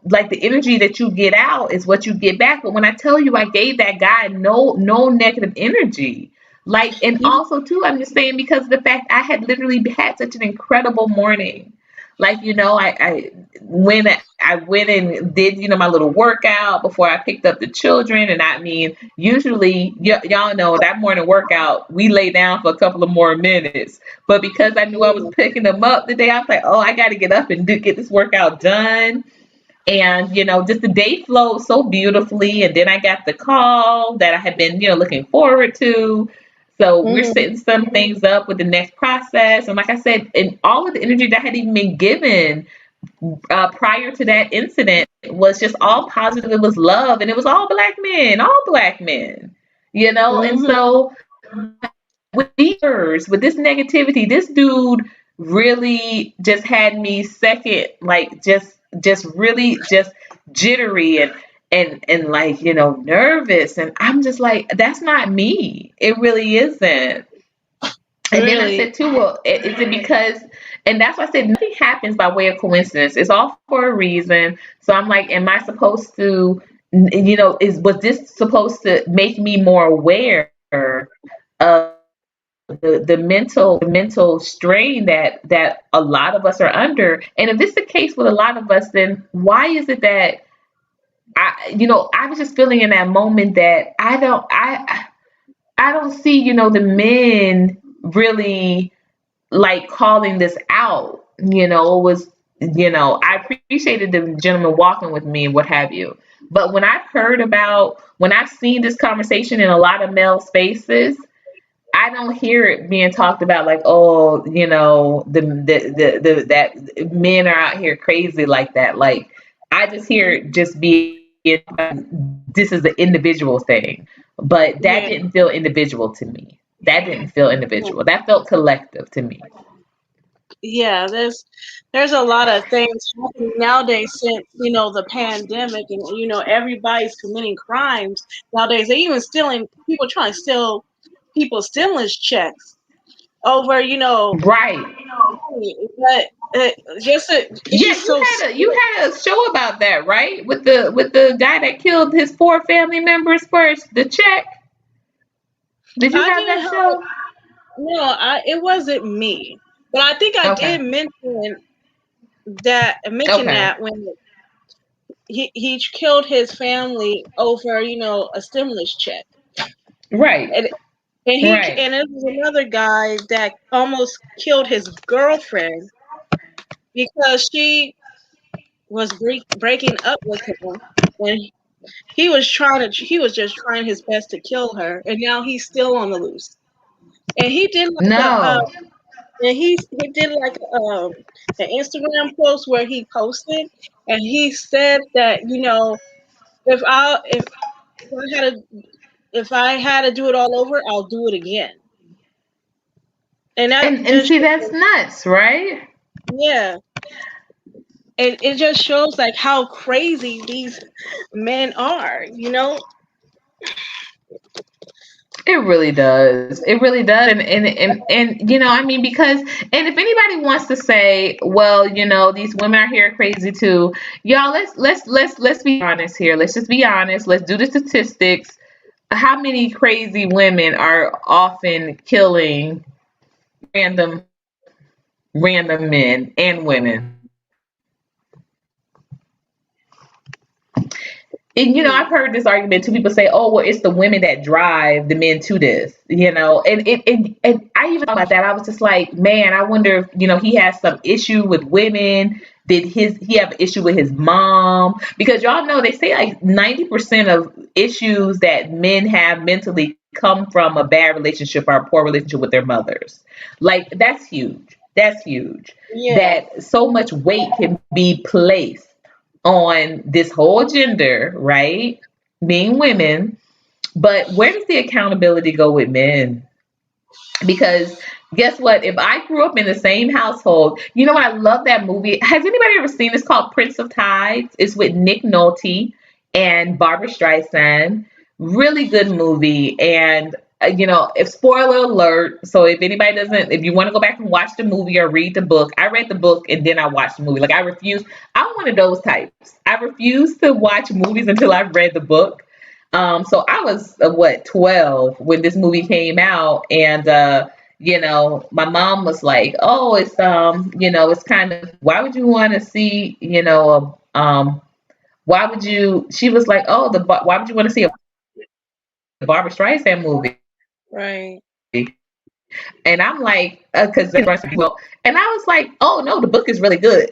like the energy that you get out is what you get back, but when I tell you I gave that guy no negative energy, like, and Yeah. also too I'm just saying because of the fact I had literally had such an incredible morning. Like, I went and did, my little workout before I picked up the children. And I mean, usually, y'all know that morning workout, we lay down for a couple of more minutes. But because I knew I was picking them up today, I was like, oh, I got to get up and get this workout done. And, just the day flowed so beautifully. And then I got the call that I had been, looking forward to. So we're Mhm. setting some things up with the next process. And like I said, and all of the energy that had even been given prior to that incident was just all positive. It was love, and it was all black men, And Mhm. so with this negativity, this dude really just had me second, like just really just jittery and like nervous, and I'm just like, that's not me. It really isn't. And then I Really. said too, well, is it because, and that's why I said nothing happens by way of coincidence. It's all for a reason. So I'm like, am I supposed to, was this supposed to make me more aware of the mental strain that a lot of us are under? And if this is the case with a lot of us, then why is it that I was just feeling in that moment that I don't see, the men really like calling this out. It was, I appreciated the gentleman walking with me and what have you. But when I've seen this conversation in a lot of male spaces, I don't hear it being talked about like, oh, the that men are out here crazy like that. Like, I just hear it just being, this is the individual thing. But that Yeah. didn't feel individual to me. That didn't feel individual. That felt collective to me. Yeah, there's a lot of things happening nowadays since the pandemic, and everybody's committing crimes nowadays. They even stealing people trying to steal people's stimulus checks over Right. money. But it's Yeah, just you so had a show about that, right? With the guy that killed his four family members first, the check. Did you I have didn't that have show? no, it wasn't me, but I think I Okay. did mention Okay. that when he killed his family over a stimulus check. Right. And Right. there was another guy that almost killed his girlfriend because she was breaking up with him, and he was just trying his best to kill her, and now he's still on the loose. And he did like No. he did like an Instagram post where he posted, and he said that if I if I had to if I had to do it all over, I'll do it again. And that And just see, that's nuts, right? yeah. it just shows like how crazy these men are, you know? It really does. It really does. And I mean, because and if anybody wants to say, well, these women are here crazy too, y'all, let's be honest here. Let's just be honest. Let's do the statistics. How many crazy women are often killing random random men and women? And I've heard this argument too. People say, "Oh, well, it's the women that drive the men to this," and I even thought about that. I was just like, man, I wonder if he has some issue with women. Did he have an issue with his mom? Because y'all know they say like 90% of issues that men have mentally come from a bad relationship or a poor relationship with their mothers. Like that's huge. That's huge. Yeah. That so much weight can be placed on this whole gender, right? Being women, but where does the accountability go with men? Because guess what? If I grew up in the same household, what? I love that movie. Has anybody ever seen? It's called Prince of Tides. It's with Nick Nolte and Barbara Streisand. Really good movie. And if spoiler alert, so if anybody doesn't, if you want to go back and watch the movie or read the book, I read the book and then I watched the movie. Like I refuse. I'm one of those types. I refuse to watch movies until I've read the book. So I was 12 when this movie came out, and my mom was like, "Oh, it's kind of why would you want to see, why would you?" She was like, "Oh, why would you want to see a Barbara Streisand movie?" Right. And I'm like, because and I was like, "Oh no, the book is really good."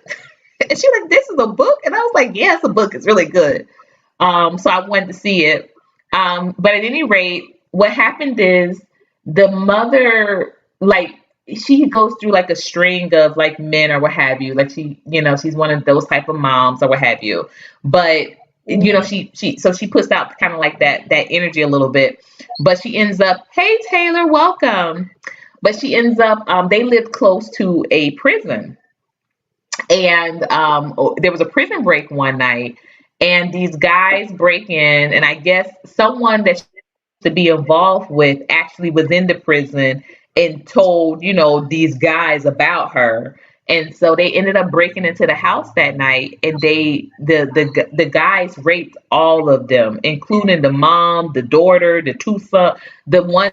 And she was like, "This is a book," and I was like, "Yeah, it's a book. It's really good." So I wanted to see it. But at any rate, what happened is the mother, like, she goes through like a string of like men or what have you. Like she's one of those type of moms or what have you. But she puts out kind of like that energy a little bit. But she ends up, hey Taylor, welcome. But she ends up, they live close to a prison, and there was a prison break one night, and these guys break in, and I guess someone that to be involved with actually was in the prison and told these guys about her. And so they ended up breaking into the house that night, and the guys raped all of them, including the mom, the daughter, the one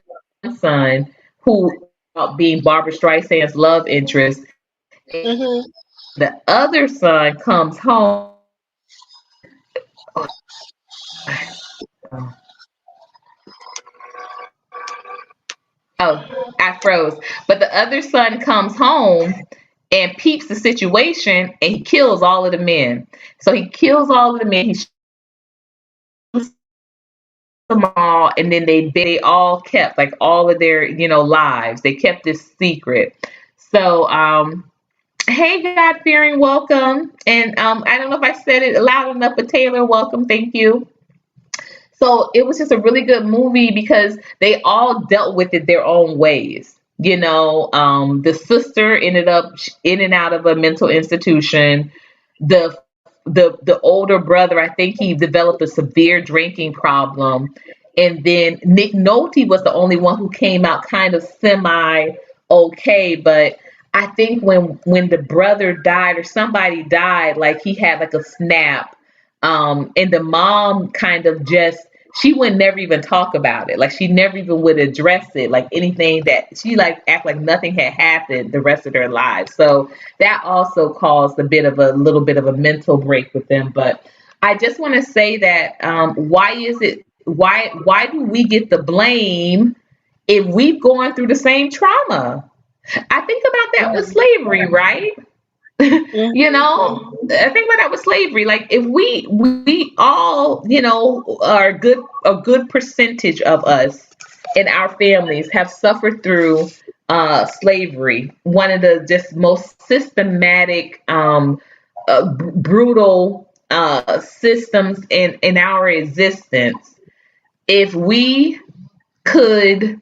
son who being Barbara Streisand's love interest. Mm-hmm. The other son comes home. Oh, I froze. But the other son comes home and peeps the situation, and he kills all of the men. So he kills all of the men. He shoots them all, and then they all kept like all of their lives. They kept this secret. So hey, God fearing, welcome. And I don't know if I said it loud enough, but Taylor, welcome. Thank you. So it was just a really good movie because they all dealt with it their own ways. The sister ended up in and out of a mental institution. The older brother, I think he developed a severe drinking problem. And then Nick Nolte was the only one who came out kind of semi okay, but I think when the brother died or somebody died, like he had like a snap, and the mom kind of just she would never even talk about it. Like she never even would address it, like anything that she like act like nothing had happened the rest of their lives. So that also caused a little bit of a mental break with them. But I just want to say that why do we get the blame if we've gone through the same trauma? I think about that with slavery, right? I think about that with slavery. Like if we all, are a good percentage of us in our families have suffered through slavery, one of the just most systematic, brutal systems in our existence. If we could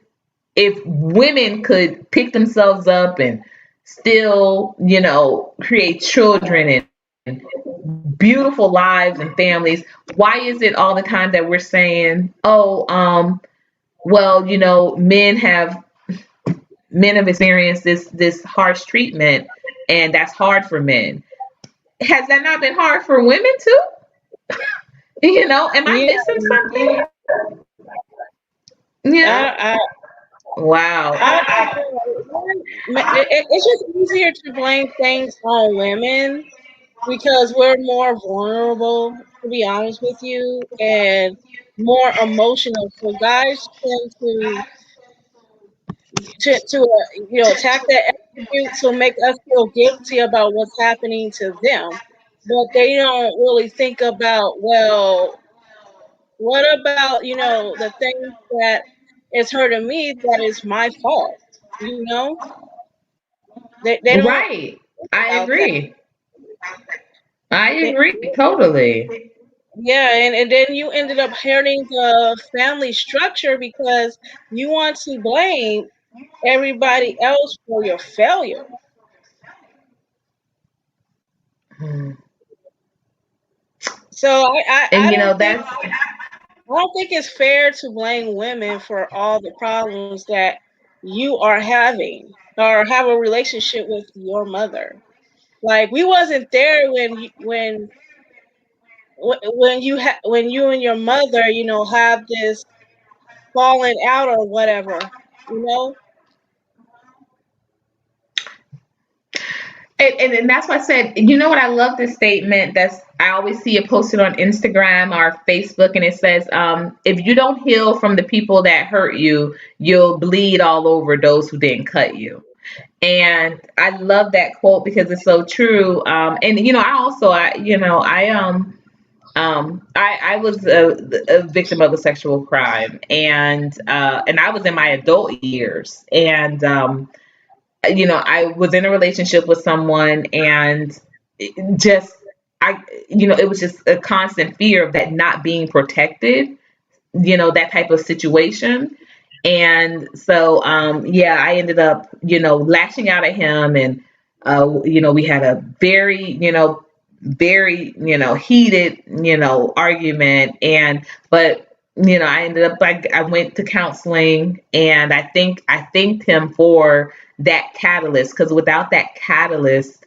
if women could pick themselves up and still, create children beautiful lives and families. Why is it all the time that we're saying, oh, well, men have experienced this harsh treatment, and that's hard for men. Has that not been hard for women too? Am I Yeah, missing something? Yeah. I, I, Wow. I it's just easier to blame things on women because we're more vulnerable, to be honest with you, and more emotional. So guys tend to attack that attribute to make us feel guilty about what's happening to them, but they don't really think about, well, what about the things that is hurting me that is my fault? You know, they don't Right. think I about that. agree. I They, agree totally. yeah, and then you ended up hurting the family structure because you want to blame everybody else for your failure. Hmm. So I And don't think that's it's fair to blame women for all the problems that you are having or have a relationship with your mother. Like we wasn't there when you and your mother, have this falling out or whatever, you know? and that's why I said, what, I love this statement. I always see it posted on Instagram or Facebook, and it says, if you don't heal from the people that hurt you, you'll bleed all over those who didn't cut you. And I love that quote because it's so true. And I also, I was a victim of a sexual crime, and I was in my adult years, and I was in a relationship with someone, and it just I it was just a constant fear of that not being protected, that type of situation. And so, yeah, I ended up, lashing out at him, and we had a very, heated, argument. But I ended up, like, I went to counseling, and I thanked him for that catalyst, because without that catalyst,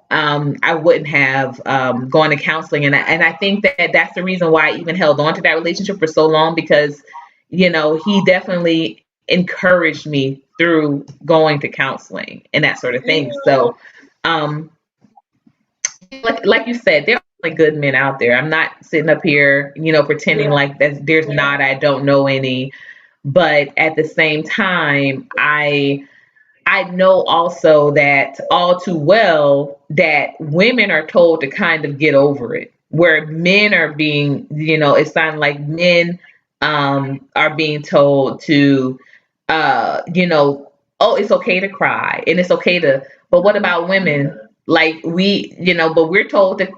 I wouldn't have gone to counseling. And I think that that's the reason why I even held on to that relationship for so long, because, he definitely encouraged me through going to counseling and that sort of You thing. know, So, um, like you said, there are only good men out there. I'm not sitting up here, pretending yeah, like that there's not, I don't know any. But at the same time, I know also that all too well that women are told to kind of get over it, where men are being, it's sounding like men are being told to, oh, it's okay to cry, and it's okay to, but what about women? Like, but we're told that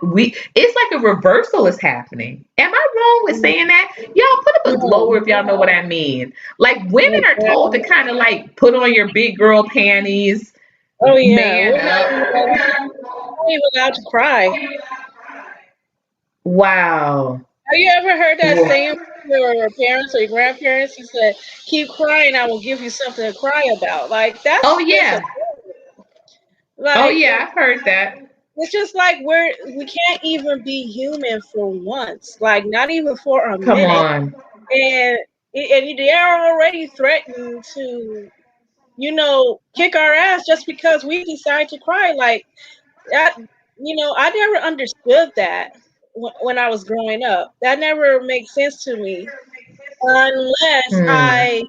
it's like a reversal is happening. Am I wrong with yeah, saying that? Y'all put up a no, lower if y'all know what I mean. Like, women are told to yeah. kind of like put on your big girl panties, Oh yeah, man up. not even allowed to cry. Wow. Have you ever heard that saying from your parents or your grandparents? He said, "Keep crying, I will give you something to cry about." Like Oh that's just a yeah. Oh like yeah, I've heard that. it's just like we can't even be human for once, like not even for a Come minute. on. And they're already threatening to kick our ass just because we decide to cry. Like that, I never understood that when I was growing up. That never makes sense to me unless Hmm. I,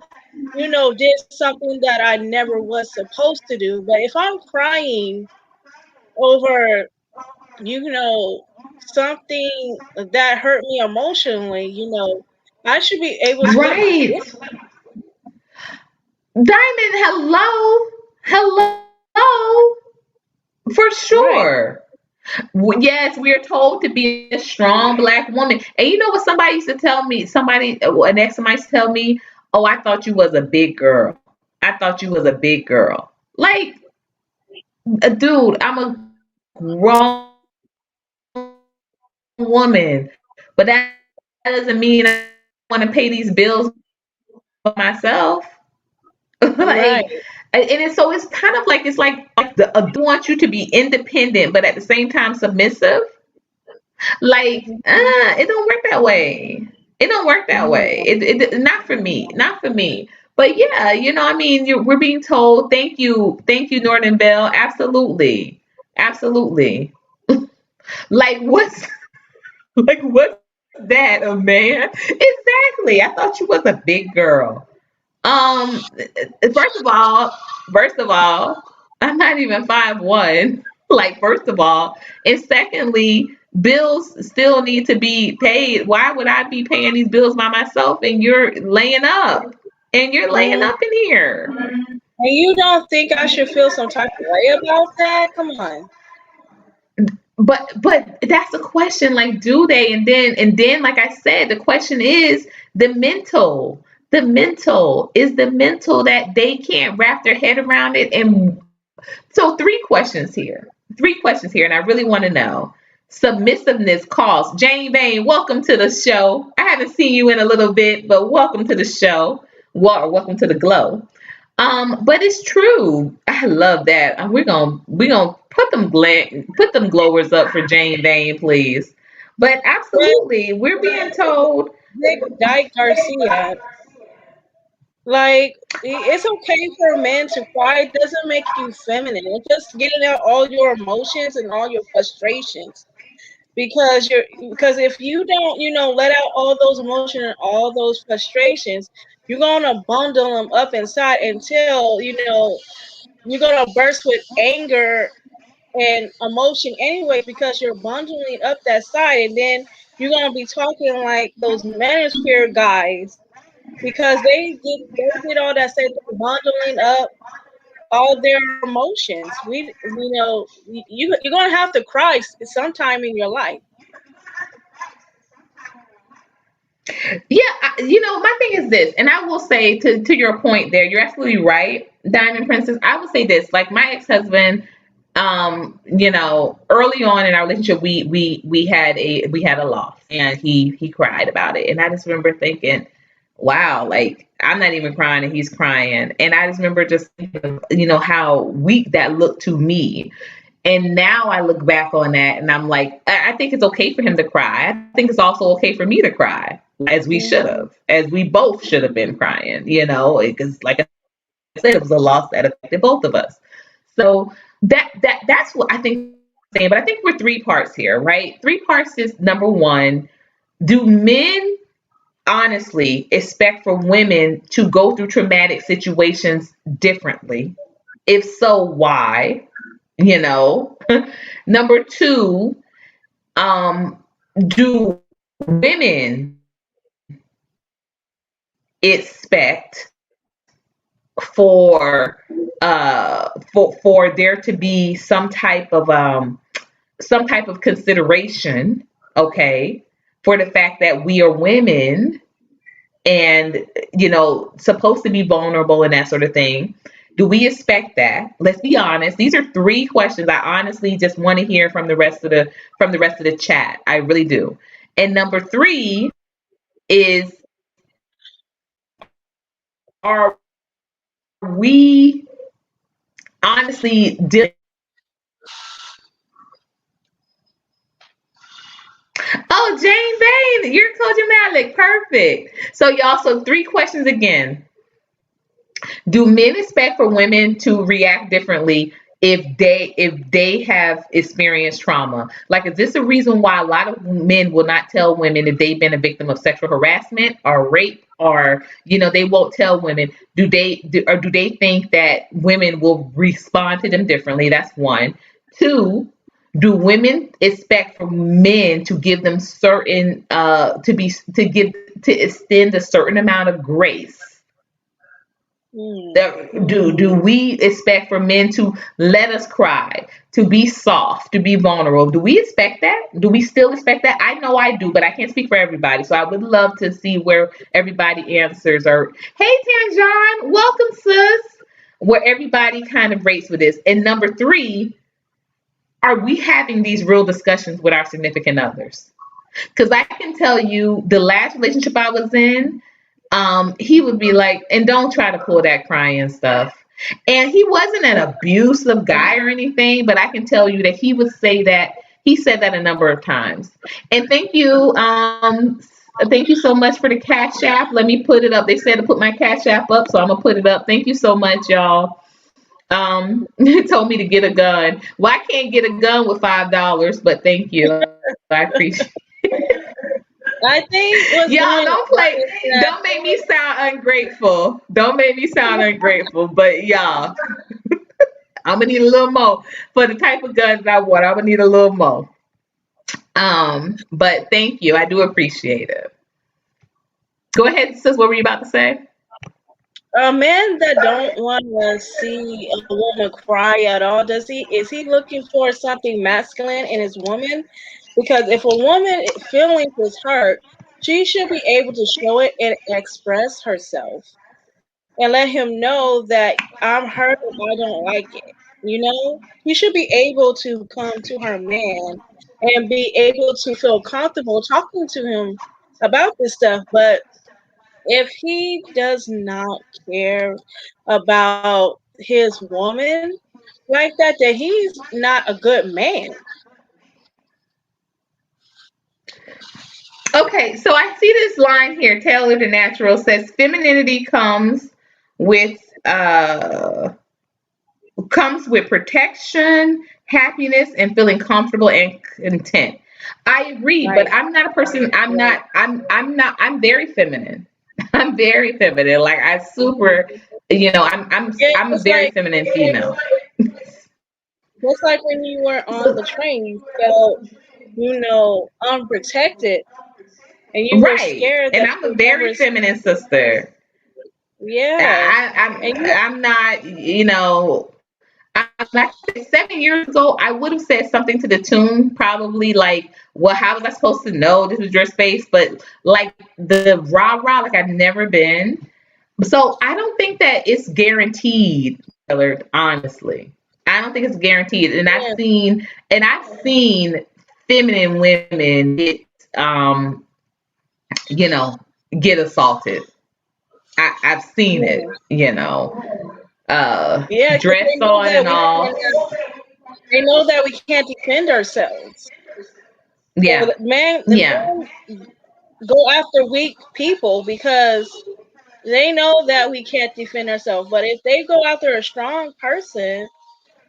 did something that I never was supposed to do. But if I'm crying over, you know, something that hurt me emotionally, I should be able to let my Right. feelings. Diamond, hello. Hello. For Right. sure. Yes, we are told to be a strong black woman. And you know what somebody used to tell me? An ex of mine used to tell me, oh, I thought you was a big girl. I thought you was a big girl. Like, dude, I'm a grown woman, but that doesn't mean I want to pay these bills for myself. Right. Like, and it's kind of like, it's like the adult wants you to be independent, but at the same time submissive. Like, it don't work that way. It don't work that way. It not for me. Not for me. But yeah, I mean, we're being told, thank you, Northern Bell. Absolutely, absolutely. Like, what's like what's that, a man? Exactly. I thought you was a big girl. First of all, I'm not even 5'1". Like, first of all, and secondly, bills still need to be paid. Why would I be paying these bills by myself and you're laying up? And you're laying Mhm. up in here. And you don't think I should feel some type of way about that? Come on. But that's a question. Like, do they? And then, like I said, the question is the mental. The mental that they can't wrap their head around it. And so, three questions here, and I really want to know. Submissiveness costs. Jane Bain, welcome to the show. I haven't seen you in a little bit, but welcome to the show. Well, welcome to the glow. But it's true. I love that. We're gonna put them glowers up for Jane Bain, please. But But absolutely, we're being told. Nick Dyke Garcia, like, it's okay for men to cry. It doesn't make you feminine. It's just getting out all your emotions and all your frustrations. Because if you don't, let out all those emotions and all those frustrations, you're gonna bundle them up inside until you're gonna burst with anger and emotion anyway, because you're bundling up that side, and then you're gonna be talking like those manosphere guys, because they did all that stuff, bundling up all their emotions. You're gonna have to cry sometime in your life. Yeah, my thing is this, and I will say to your point there, you're absolutely right, Diamond Princess. I will say this, like my ex-husband, early on in our relationship, we had a loss, and he cried about it, and I just remember thinking, wow, like I'm not even crying and he's crying, and I just remember just thinking, how weak that looked to me. And now I look back on that and I'm like, I think it's okay for him to cry. I think it's also okay for me to cry, as we should have, as we both should have been crying, because like I said, it was a loss that affected both of us. So that's what I think. But I think we're three parts here, right? Three parts is number one, do men honestly expect for women to go through traumatic situations differently? If so, why? You know, number two, do women expect for for there to be some type of consideration, okay, for the fact that we are women and supposed to be vulnerable and that sort of thing? Do we expect that? Let's be honest. These are three questions I honestly just want to hear from the rest of the chat. I really do. And number three is, are we honestly Oh, Jane Bain, you're Coach Malik. Perfect. So y'all, so three questions again. Do men expect for women to react differently if they have experienced trauma? Like, is this a reason why a lot of men will not tell women if they've been a victim of sexual harassment or rape, or they won't tell women? Do they think that women will respond to them differently? That's one. Two, do women expect for men to give them certain to extend a certain amount of grace? Mm. Do we expect for men to let us cry, to be soft, to be vulnerable? Do we expect that? Do we still expect that? I know I do, but I can't speak for everybody. So I would love to see where everybody answers. Or, hey, Tanjon, welcome, sis. Where everybody kind of rates with this. And number three, are we having these real discussions with our significant others? Because I can tell you, the last relationship I was in, he would be like, and don't try to pull that crying stuff. And he wasn't an abusive guy or anything, but I can tell you that he would say that. He said that a number of times. And thank you so much for the Cash App. Let me put it up. They said to put my Cash App up, so I'm gonna put it up. Thank you so much, y'all. Told me to get a gun. Well, I can't get a gun with $5, but thank you. I appreciate. I think what's Y'all going don't on play. is that Don't make me sound ungrateful. Don't make me sound ungrateful. But y'all, I'm gonna need a little more for the type of guns I want. I'm gonna need a little more. But thank you. I do appreciate it. Go ahead, sis. What were you about to say? a man that don't want to see a woman cry at all, is he looking for something masculine in his woman? Because if a woman feelings is hurt, she should be able to show it and express herself and let him know that I'm hurt and I don't like it. You know, he should be able to come to her man and be able to feel comfortable talking to him about this stuff. But if he does not care about his woman like that, then he's not a good man. Okay, so I see this line here. Taylor the Natural says femininity with uh comes with protection, happiness, and feeling comfortable and content. I agree, but Right. I'm not a person. I'm Right. not. I'm not. I'm very feminine. I'm very feminine. Like I super. Yeah, I'm a very feminine female. just like when you were on the train, you felt, unprotected and you were Right, scared and that I'm a you never, very feminine sister. yeah. I'm And you, I'm not. Like 7 years ago, I would have said something to the tune, probably like, well, how was I supposed to know this was your space? But like the rah rah, like I've never been. So I don't think that it's guaranteed, Taylor, honestly. I don't think it's guaranteed. yeah, And I've seen feminine women um, you know, get assaulted. I've seen it, yeah, yeah, because dress on and all. they know that we can't defend ourselves. So Yeah. the Yeah. men go after weak people because they know that we can't defend ourselves. But if they go after a strong person,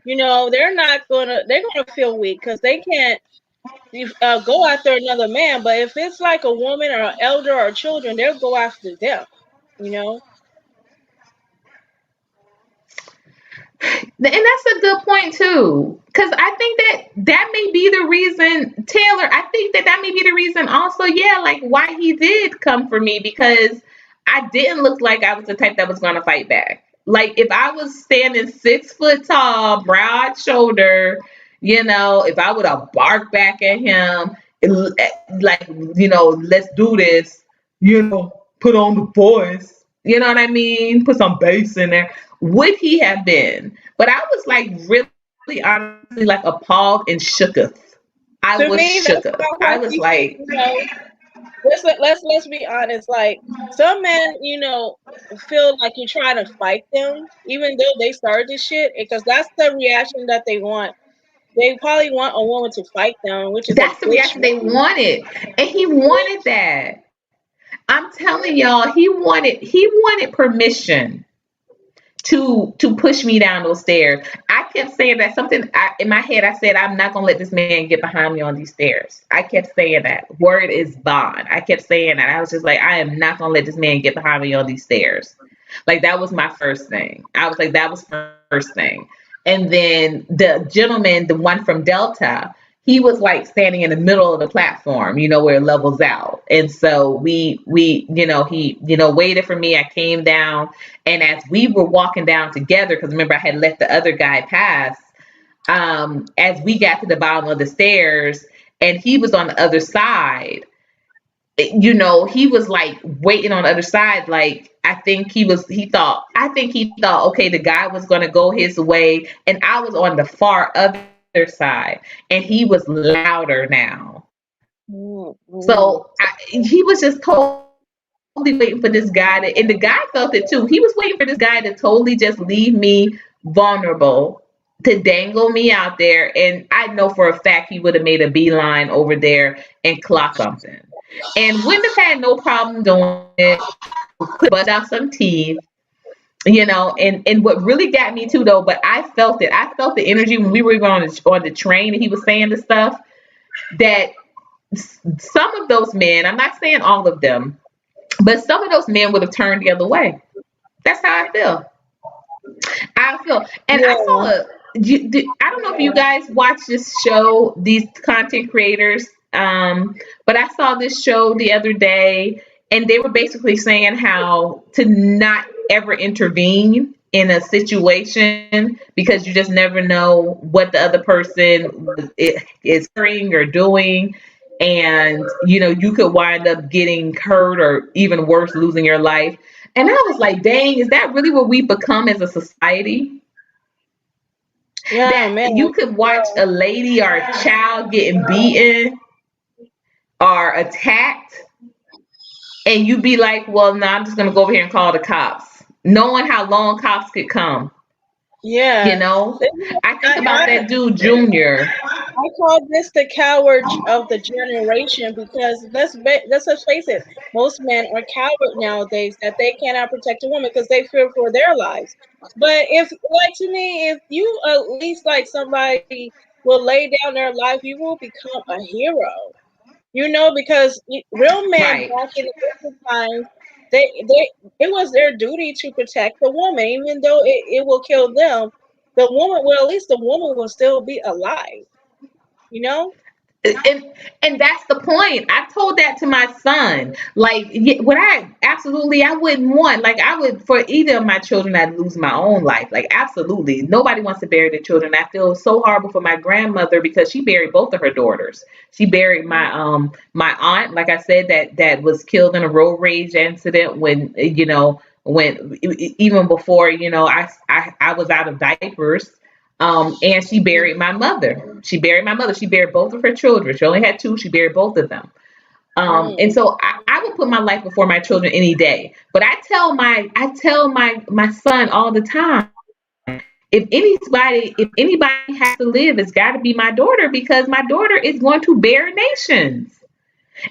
they're gonna feel weak because they can't go after another man. But if it's like a woman or an elder or children, they'll go after them. You know. And that's a good point too, because I think that may be the reason, Taylor. I think that may be the reason, also, yeah, like why he did come for me, because I didn't look like I was the type that was going to fight back. Like if I was standing 6 foot tall, broad shoulder, if I would have barked back at him, like let's do this, put on the voice. You know what I mean? Put some bass in there. Would he have been? But I was like really honestly like appalled and shooketh. I To was me, that shooketh. sounds I like was like, let's be honest. Like some men, feel like you're trying to fight them, even though they started this shit, because that's the reaction that they want. They probably want a woman to fight them, which is a that's the bitch reaction they move. wanted. And he wanted that. I'm telling y'all, he wanted permission to push me down those stairs. I kept saying that in my head. I said, I'm not gonna let this man get behind me on these stairs. I kept saying that. Word is bond. I kept saying that. I was just like, I am not gonna let this man get behind me on these stairs. Like that was my first thing. I was like, that was first thing. And then the gentleman, the one from Delta, he was like standing in the middle of the platform, where it levels out. And so he, waited for me. I came down, and as we were walking down together, because remember I had let the other guy pass, as we got to the bottom of the stairs and he was on the other side, he was like waiting on the other side. Like, I think he thought, okay, the guy was going to go his way. And I was on the far other side, and he was louder now. Mm-hmm. So he was just totally waiting for this guy to, and the guy felt it too. He was waiting for this guy to totally just leave me vulnerable, to dangle me out there. And I know for a fact he would have made a beeline over there and clocked something. And wouldn't have had no problem doing it, could bust out some teeth, and what really got me too though, but I felt it. I felt the energy when we were even on the train and he was saying the stuff that some of those men, I'm not saying all of them, but some of those men would have turned the other way. That's how I feel. I feel, and I Yeah. saw I don't know if you guys watch this show, these content creators, but I saw this show the other day, and they were basically saying how to not ever intervene in a situation because you just never know what the other person is hearing or doing. And you could wind up getting hurt or even worse, losing your life. And I was like, dang, is that really what we become as a society? Yeah, That man. you could watch Yeah. a lady or a child getting beaten or attacked, and you be like, well, no, I'm just going to go over here and call the cops, knowing how long cops could come. You Yeah. know, I think about I, that dude, Junior. I call this the coward of the generation because let's just face it, most men are coward nowadays that they cannot protect a woman because they fear for their lives. But if, like to me, if you at least like somebody will lay down their life, you will become a hero. Because real men Right. back in the ancient times, they it was their duty to protect the woman, even though it will kill them. The woman, well, at least the woman will still be alive. You know? and that's the point. I told that to my son. Like, what I wouldn't want. Like, I would, for either of my children, I'd lose my own life. Like, absolutely, nobody wants to bury their children. I feel so horrible for my grandmother because she buried both of her daughters. She buried my aunt, like I said, that was killed in a road rage incident when even before I was out of diapers. And she buried my mother. She buried my mother. She buried both of her children. She only had two. She buried both of them. And Mm. so I would put my life before my children any day. But I tell my son all the time, if anybody has to live, it's got to be my daughter because my daughter is going to bear nations.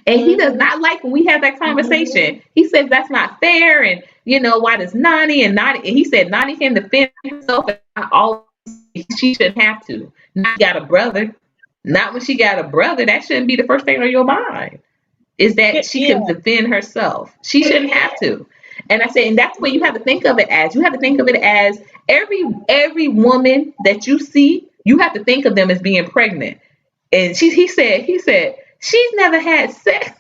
And he does Mm-hmm. not like when we have that conversation. He says that's not fair, and why does Nani, and he said Nani can defend herself, and not all she shouldn't have to. Not got a brother. Not when she got a brother. That shouldn't be the first thing on your mind. Is that she Yeah. can defend herself. She shouldn't have to. And I said, and that's what you have to think of it as. You have to think of it as every woman that you see, you have to think of them as being pregnant. And he said, she's never had sex.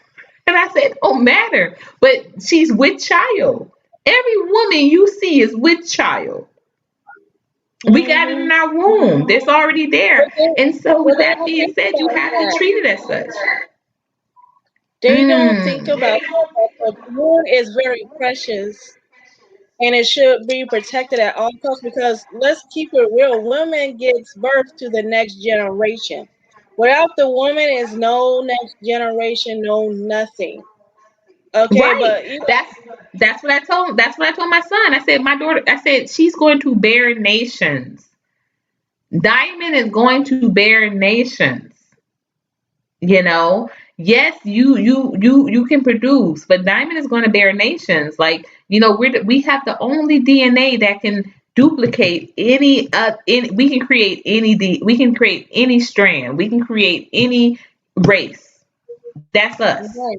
And I said, oh matter, but she's with child. Every woman you see is with child. We got it Mm-hmm. in our womb. It's already But there. they, And so but with they that don't being think said, you about have to that. treat it as such. They don't think Mm, about that the womb is very precious and it should be protected at all costs because let's keep it real. Women gives birth to the next generation. Without the woman is no next generation, no nothing. Okay, right. but That's what I told my son. I said, my daughter, I said, she's going to bear nations. Diamond is going to bear nations. you know yes, you can produce, but Diamond is going to bear nations. Like, we have the only DNA that can duplicate we can create we can create any strand, we can create any race. That's us. right.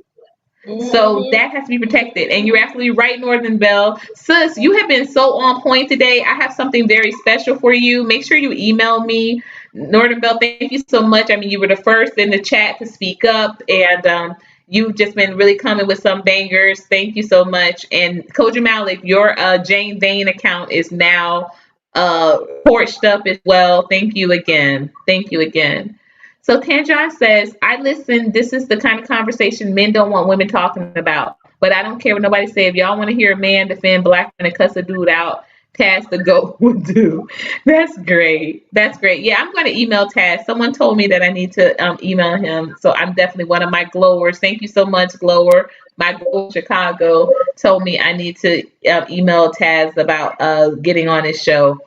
So Mm-hmm. that has to be protected. And you're absolutely right, Northern Bell. Sis, you have been so on point today. I have something very special for you. Make sure you email me. Northern Bell, thank you so much. I mean, you were the first in the chat to speak up, and you've just been really coming with some bangers. Thank you so much. And Koji Malik, your Jane Vane account is now torched up as well. Thank you again. Thank you again. So Tanjon says, I listen. This is the kind of conversation men don't want women talking about. But I don't care what nobody say. If y'all want to hear a man defend black men and cuss a dude out, Taz the goat would do. That's great. That's great. Yeah, I'm going to email Taz. Someone told me that I need to email him. So I'm definitely one of my glowers. Thank you so much, glower. My glow Chicago told me I need to email Taz about getting on his show,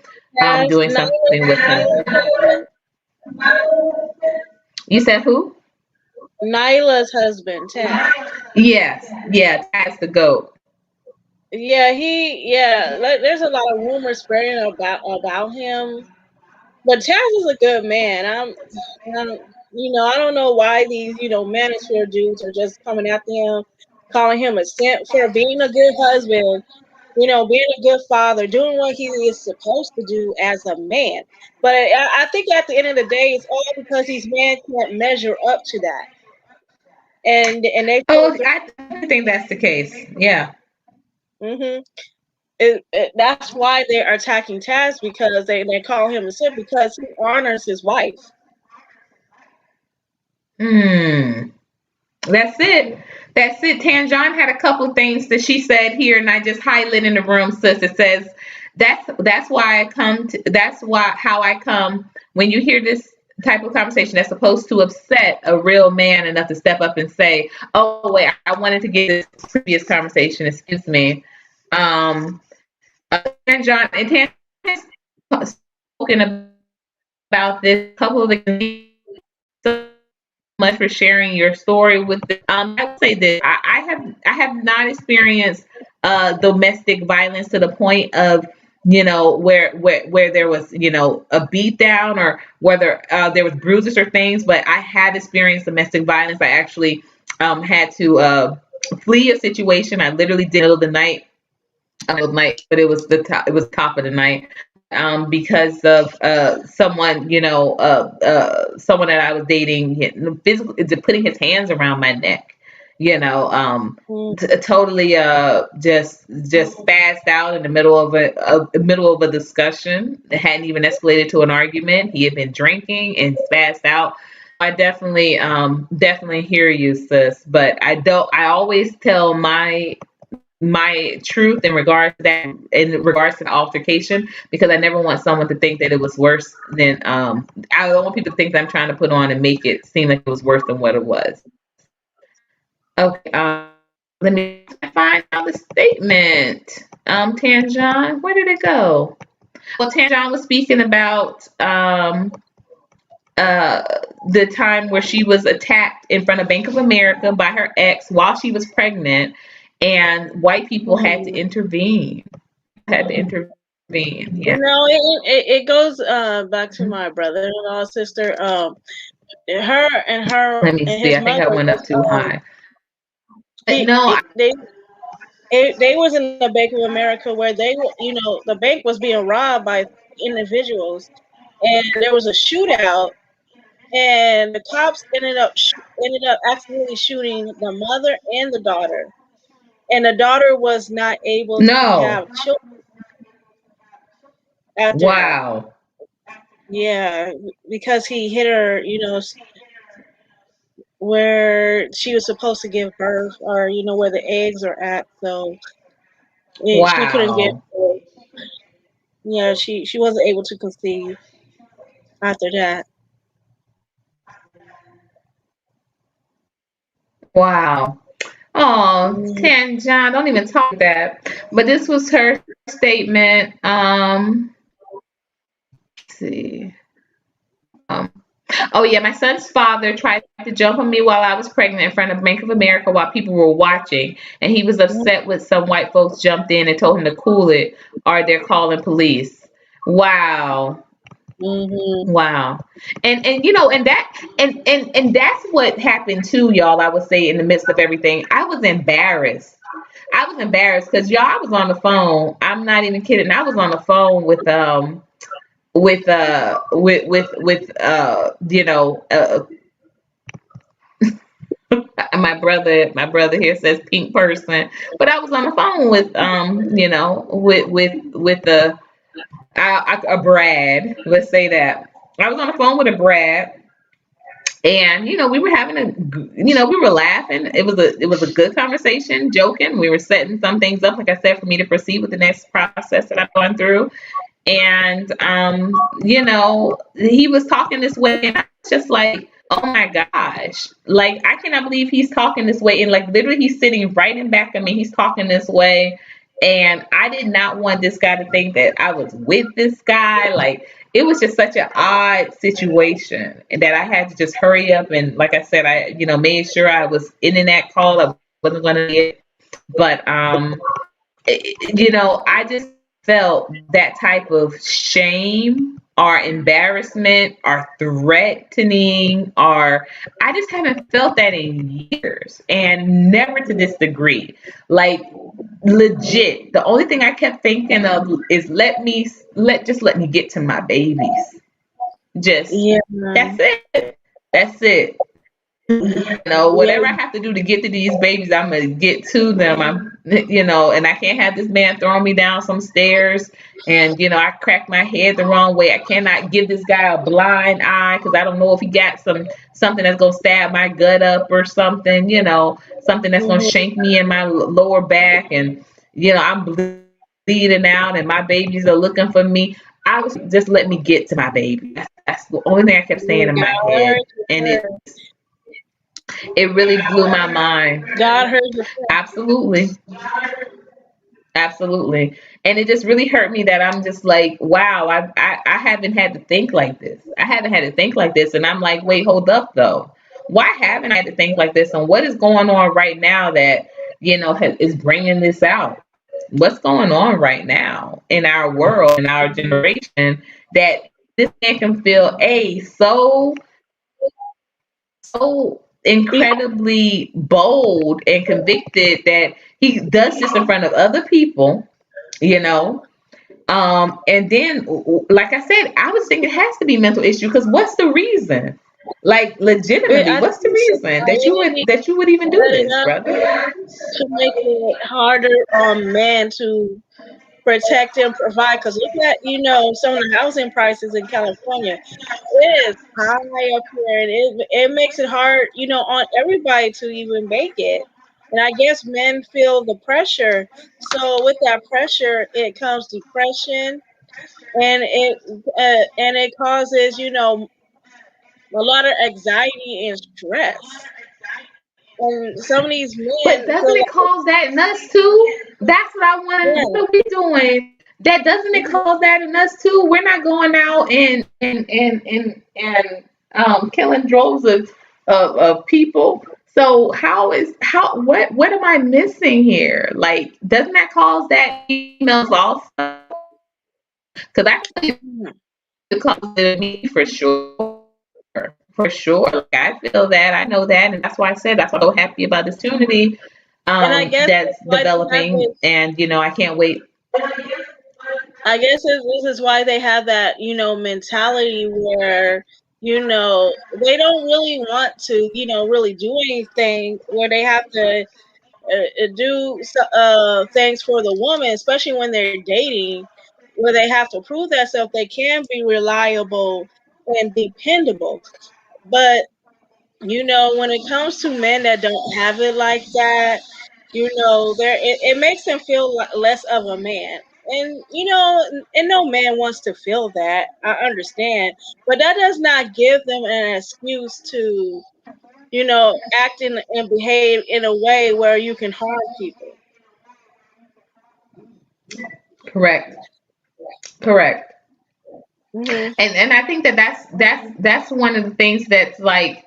Yes, doing something with him. You said who? Nyla's husband, Ted. Yes. Yeah, Taz the goat. Yeah, there's a lot of rumors spreading about him, but Chaz is a good man. I don't know why these, manosphere dudes are just coming after him, calling him a simp for being a good husband, being a good father, doing what he is supposed to do as a man. But I think at the end of the day, it's all because these men can't measure up to that, and they feel Oh, I think that's the case. Yeah. hmm that's why they're attacking Taz, because they call him a simp because he honors his wife. Hmm. That's it. That's it. Tanjon had a couple of things that she said here, and I just highlighted in the room, sis. It says that's why I come to that's why how I come when you hear this type of conversation that's supposed to upset a real man enough to step up and say, "Oh wait, I wanted to get this previous conversation." Excuse me. Um, Tanjon and Tan has spoken about this a couple of the much for sharing your story with the, I would say this. I have not experienced domestic violence to the point of where there was a beat down or whether there was bruises or things, but I have experienced domestic violence. I actually had to flee a situation. I literally did it the night, but it was it was top of the night, because of someone, someone that I was dating, physically putting his hands around my neck, totally just spazzed out in the middle of a discussion. It hadn't even escalated to an argument. He had been drinking and spazzed out. I definitely hear you, sis. But I always tell my truth in regards to that, in regards to the altercation, because I never want someone to think that it was worse than I don't want people to think that I'm trying to put on and make it seem like it was worse than what it was. Okay, let me find out the statement. Tanjon, where did it go? Well, Tanjon was speaking about uh the time where she was attacked in front of Bank of America by her ex while she was pregnant, and white people had to intervene. Had to intervene. Yeah. It goes back to my brother-in-law sister. Her Let me and see. his I think mother I went up was too high. But they no, they was in the Bank of America where the bank was being robbed by individuals, and there was a shootout, and the cops ended up accidentally shooting the mother and the daughter, and the daughter was not able to no. have children after that. Wow. Yeah, because he hit her, where she was supposed to give birth, or where the eggs are at. So she couldn't get. Wow. Yeah, she wasn't able to conceive after that. Wow. Oh, Mm. Tanjon, don't even talk that. But this was her statement. Let's see. Um, oh yeah, my son's father tried to jump on me while I was pregnant in front of Bank of America while people were watching, and he was upset when some white folks jumped in and told him to cool it, or they're calling police. Wow. Mm-hmm. Wow. And that's what happened too, y'all. I would say in the midst of everything, I was embarrassed. I was embarrassed because y'all, I was on the phone. I'm not even kidding. I was on the phone with my brother here says pink person, but I was on the phone with with a Brad. Let's say that I was on the phone with a Brad, And we were having we were laughing. It was a good conversation, joking. We were setting some things up, like I said, for me to proceed with the next process that I've gone through. And he was talking this way, and I was just like, oh my gosh, like I cannot believe he's talking this way. And like literally, he's sitting right in back of me. He's talking this way, and I did not want this guy to think that I was with this guy. Like it was just such an odd situation, and that I had to just hurry up and, like I said, I made sure I was in that call. I wasn't going to get, but I just felt that type of shame or embarrassment or threatening, or I just haven't felt that in years, and never to this degree. Like legit, the only thing I kept thinking of is let me get to my babies. Just Yeah. that's it. That's it. Whatever I have to do to get to these babies, I'm gonna get to them. And I can't have this man throwing me down some stairs, and I crack my head the wrong way. I cannot give this guy a blind eye because I don't know if he got something that's gonna stab my gut up or something. Something that's gonna shank me in my lower back, and I'm bleeding out, and my babies are looking for me. I was just let me get to my baby. That's the only thing I kept saying in my head, and it really blew my mind. God heard your Absolutely. Absolutely. And it just really hurt me that I'm just like, wow, I haven't had to think like this. I haven't had to think like this. And I'm like, wait, hold up though. Why haven't I had to think like this? And what is going on right now that, is bringing this out? What's going on right now in our world, in our generation, that this man can feel so incredibly bold and convicted that he does this in front of other people, you know. And then, like I said, I was thinking it has to be mental issue because what's the reason? Like legitimately, I what's the think reason that you would even do set it this, up brother? to make it harder on men to protect and provide. Because look at some of the housing prices in California. It is high up here, and it makes it hard on everybody to even make it. And I guess men feel the pressure. So with that pressure, it comes depression, and it causes a lot of anxiety and stress. And some of these But men doesn't feel it cause that in us too? That's what I want. like, What are we doing? That doesn't it cause that in us too? We're not going out and killing droves of people. So what am I missing here? Like, doesn't that cause that emails also? Because I tell you, yeah. it causes it in me for sure. For sure. Like, I feel that. I know that. And that's why I said that's why I'm so happy about this opportunity And I guess that's that's why they have developing. this. And, I can't wait. I guess this is why they have that mentality where they don't really want to really do anything, where they have to do things for the woman, especially when they're dating, where they have to prove themselves they can be reliable and dependable. But when it comes to men that don't have it like that, there it makes them feel less of a man. And no man wants to feel that. I understand, but that does not give them an excuse to act in and behave in a way where you can harm people. Correct. Correct. Hmm. And I think that's one of the things that's like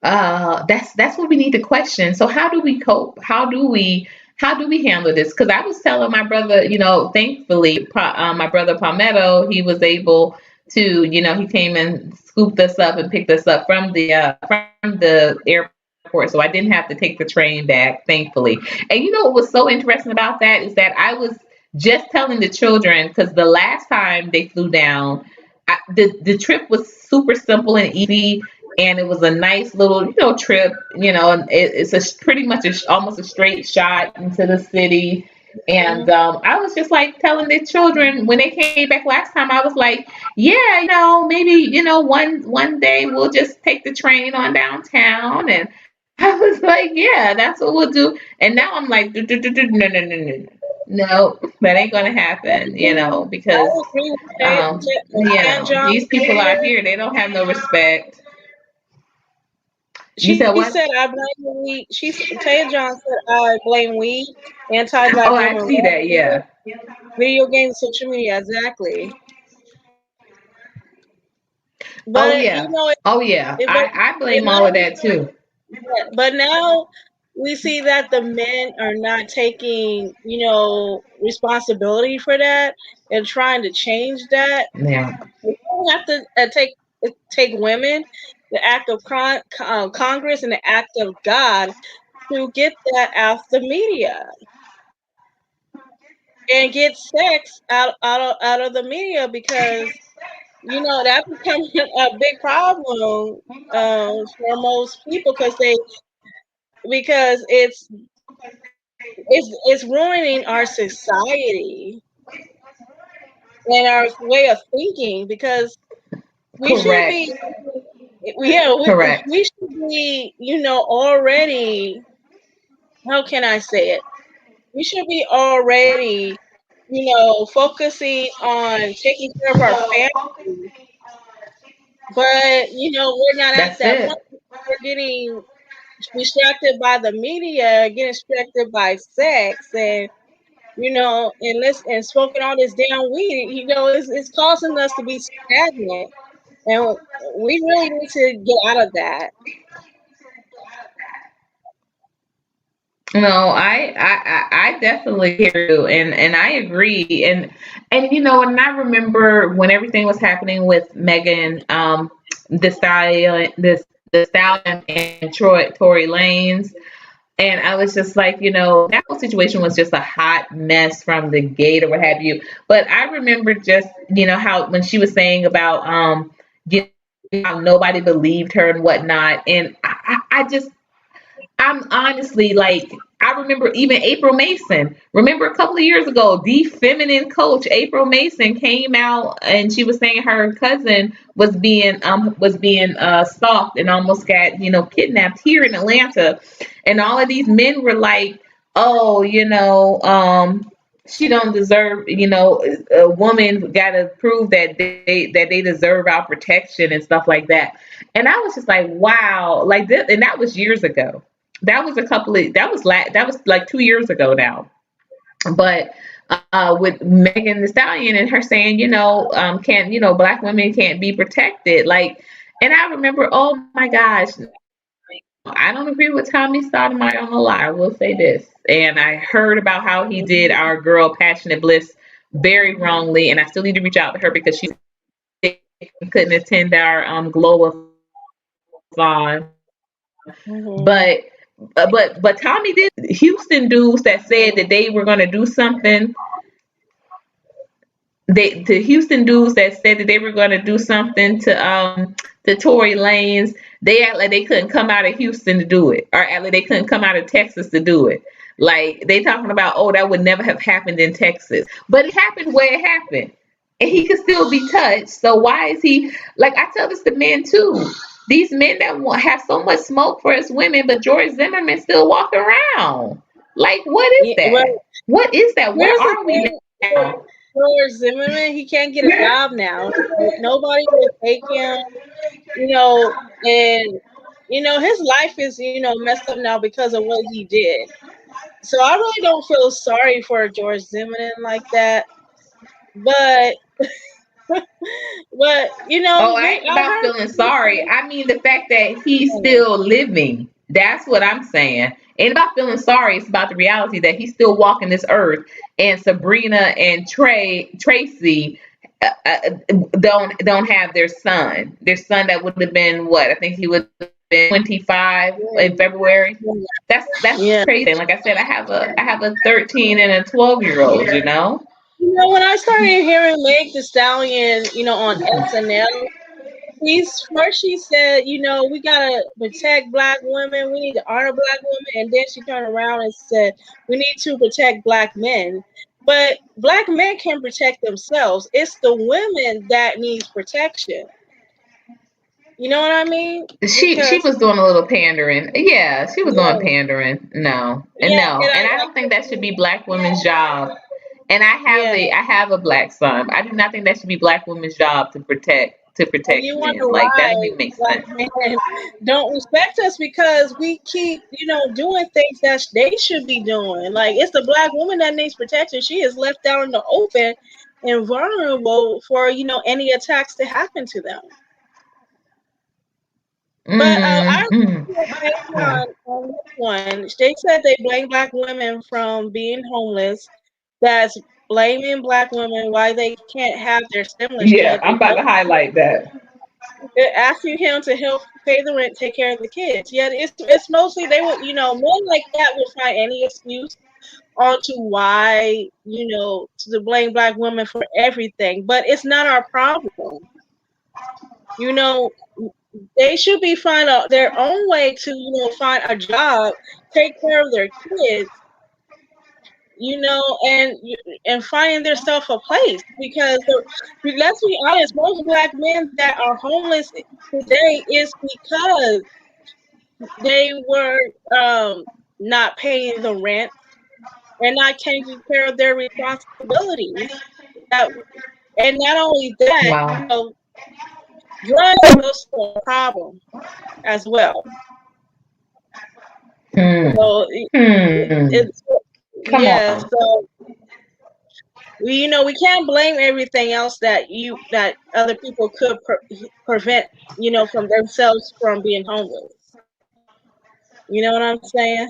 that's what we need to question. So how do we cope? How do we handle this? Because I was telling my brother, thankfully, my brother Palmetto, he was able to, he came and scooped us up and picked us up from the airport, so I didn't have to take the train back, thankfully. And what was so interesting about that is that I was just telling the children because the last time they flew down, the trip was super simple and easy, and it was a nice little trip. And it's pretty much almost a straight shot into the city. And I was just like telling the children when they came back last time, I was like, yeah, maybe, one day we'll just take the train on downtown. And I was like, yeah, that's what we'll do. And now I'm like, no, no, no, no, no, that ain't gonna happen, I because agree with Stan John these people out earlier. here, they don't have no respect. You said She what? said, "I blame the weed." Taya John said, "I blame weed, anti-black Oh, I women, see that. Yeah. video games, social media." Exactly. Oh But yeah. Oh yeah. it, but I but blame all of now, that too. but now we see that the men are not taking, responsibility for that and trying to change that. Yeah. We don't have to take women, the act of Congress and the act of God to get that out the media and get sex out of the media, because that becomes a big problem for most people, because it's ruining our society and our way of thinking, because we should Correct. be yeah Correct. we should be already, how can I say it, we should be already focusing on taking care of our family. But we're not at That's that point. it. We're getting distracted by the media, getting distracted by sex, and and smoking all this damn weed. It's causing us to be stagnant, and we really need to get out of that. No, I definitely hear you, and I agree, and and I remember when everything was happening with Megan, the stallion and Tory Lanez, and I was just like, that whole situation was just a hot mess from the gate or what have you. But I remember just, how when she was saying about you how nobody believed her and whatnot, and I just I'm honestly like, I remember even April Mason. Remember a couple of years ago, the feminine coach April Mason came out and she was saying her cousin was being stalked and almost got kidnapped here in Atlanta, and all of these men were like, oh, she don't deserve, a woman got to prove that they deserve our protection and stuff like that. And I was just like, wow, like this, and that was years ago. That was like 2 years ago now. But with Megan the Stallion and her saying, can't, black women can't be protected, like, and I remember, oh my gosh, I don't agree with Tommy Sotomayor on the lie. I will say this, and I heard about how he did our girl Passionate Bliss very wrongly, and I still need to reach out to her because she couldn't attend our Glow-a-thon. Mm-hmm. But Tommy did. Houston dudes that said that they were gonna do something. The Houston dudes that said that they were gonna do something to Tory Lanez. They act like they couldn't come out of Houston to do it, or act like they couldn't come out of Texas to do it. Like they talking about, oh, that would never have happened in Texas, but it happened where it happened, and he could still be touched. So why is he like? I tell this to men too. These men that have so much smoke for us women, but George Zimmerman still walk around. Like, what is Yeah, that? well, What is that? Where here's the are we thing with now? George Zimmerman. He can't get a job now. Like, nobody will take him. You know, and his life is messed up now because of what he did. So I really don't feel sorry for George Zimmerman like that. But Oh, I ain't I about heard feeling sorry. I mean the fact that he's still living. That's what I'm saying. Ain't about feeling sorry. It's about the reality that he's still walking this earth. And Sabrina and Tracy don't have their son. Their son that would have been what? I think he would have been 25 in February. That's yeah. crazy. And like I said, I have a 13 and a 12-year-old. When I started hearing Meg The Stallion, on SNL, She said, we gotta protect black women. We need to honor black women, and then she turned around and said we need to protect black men. But black men can protect themselves. It's the women that needs protection. You know what I mean? She Because was doing a little pandering. Yeah, she was doing yeah, pandering. No, and yeah, no, and and I don't think that should be black women's job. And yeah. I have a black son. I do not think that should be black women's job to And protect you men. wonder Like that don't why even make black sense. men don't respect us because we keep, doing things that they should be doing. Like it's the black woman that needs protection. She is left out in the open and vulnerable for, any attacks to happen to them. But I Mm-hmm. agree with Faith on this one. They said they blame black women from being homeless. That's blaming black women why they can't have their stimulus Yeah, check. I'm about to highlight that. Asking him to help pay the rent, take care of the kids. Yeah, it's mostly they would, men like that would find any excuse onto why, to blame black women for everything. But it's not our problem. You know, they should be find out their own way to, find a job, take care of their kids, and finding themselves a place because let's be honest, most black men that are homeless today is because they were not paying the rent and not taking care of their responsibilities. That, and not only that, Wow. drugs are also a problem as well. Hmm. So Hmm. it's Come yeah. on. So we can't blame everything else that other people could prevent from themselves from being homeless. You know what I'm saying?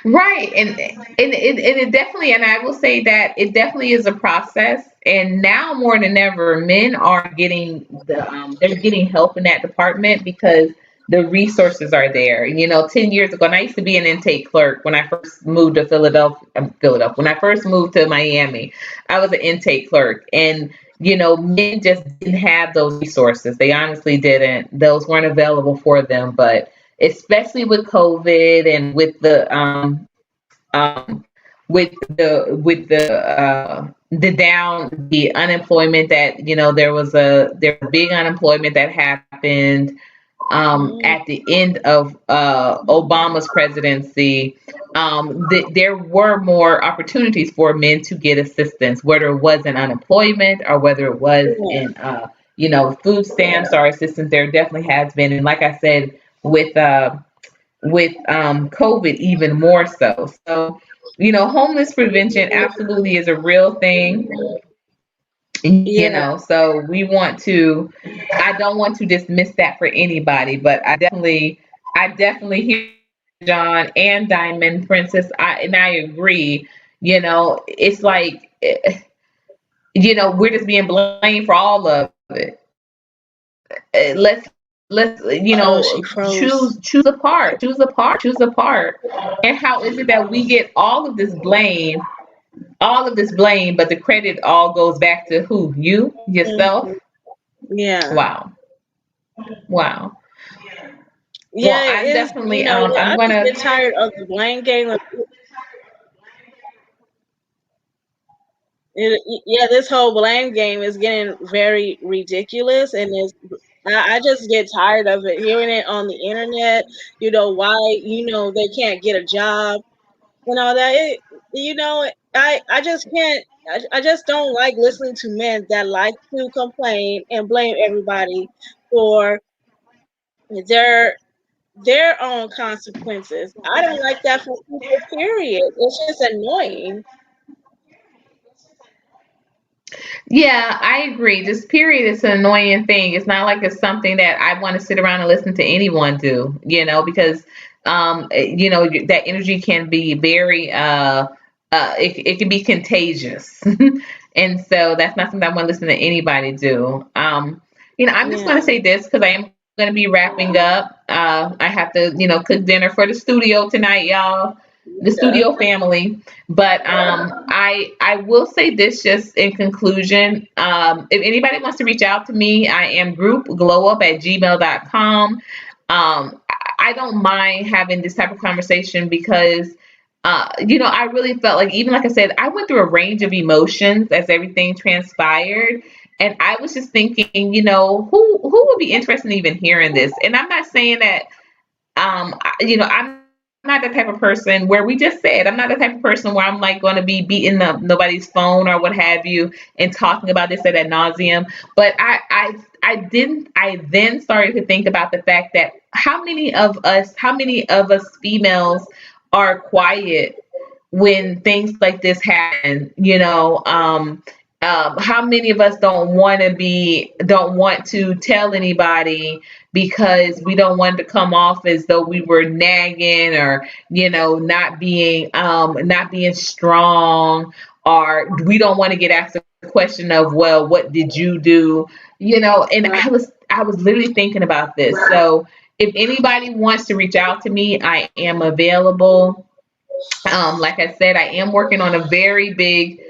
Right, and it definitely, and I will say that it definitely is a process. And now more than ever, men are getting they're getting help in that department because the resources are there. 10 years ago, and I used to be an intake clerk when I first moved to Philadelphia. When I first moved to Miami, I was an intake clerk, and men just didn't have those resources. They honestly didn't. Those weren't available for them, but especially with COVID and um, with the unemployment that there was big unemployment that happened Mhm. at the end of Obama's presidency. There were more opportunities for men to get assistance, whether it was in unemployment or whether it was Yeah. in food stamps or assistance. There definitely has been, and like I said, with COVID even more so. So, homeless prevention absolutely is a real thing. Yeah. So I don't want to dismiss that for anybody, but I definitely hear John and Diamond Princess. I agree. It's like, we're just being blamed for all of it. Let's Oh, she froze. choose a part. And how is it that we get all of this blame, but the credit all goes back to who? You yourself? Mhm. Yeah. Wow, wow. Well, Yeah, it I'm is. definitely I'm I just gonna. get tired of the blame game. Yeah, this whole blame game is getting very ridiculous, and I just get tired of it. Hearing it on the internet, why they can't get a job and all that. I just can't. I just don't like listening to men that like to complain and blame everybody for their their own consequences. I don't like that for people. Period. It's just annoying. Yeah, I agree. This period is an annoying thing. It's not like it's something that I want to sit around and listen to anyone do. Because that energy can be very it can be contagious. And so that's not something I want to listen to anybody do. I'm just going to Yeah. say this because I am going to be wrapping up. I have to, cook dinner for the studio tonight, y'all. the Yeah. studio family. But I will say this just in conclusion. If anybody wants to reach out to me, I am groupglowup@gmail.com. I don't mind having this type of conversation because I really felt like, even like I said, I went through a range of emotions as everything transpired. And I was just thinking, who would be interested in even hearing this? And I'm not saying that I'm not the type of person where, we just said, I'm not the type of person where I'm like going to be beating up nobody's phone or what have you and talking about this at ad nauseum. But I then started to think about the fact that how many of us females are quiet when things like this happen, how many of us don't want to tell anybody because we don't want to come off as though we were nagging, or not being strong, or we don't want to get asked the question of, well, what did you do? And I was literally thinking about this. So if anybody wants to reach out to me, I am available. Like I said, I am working on a very big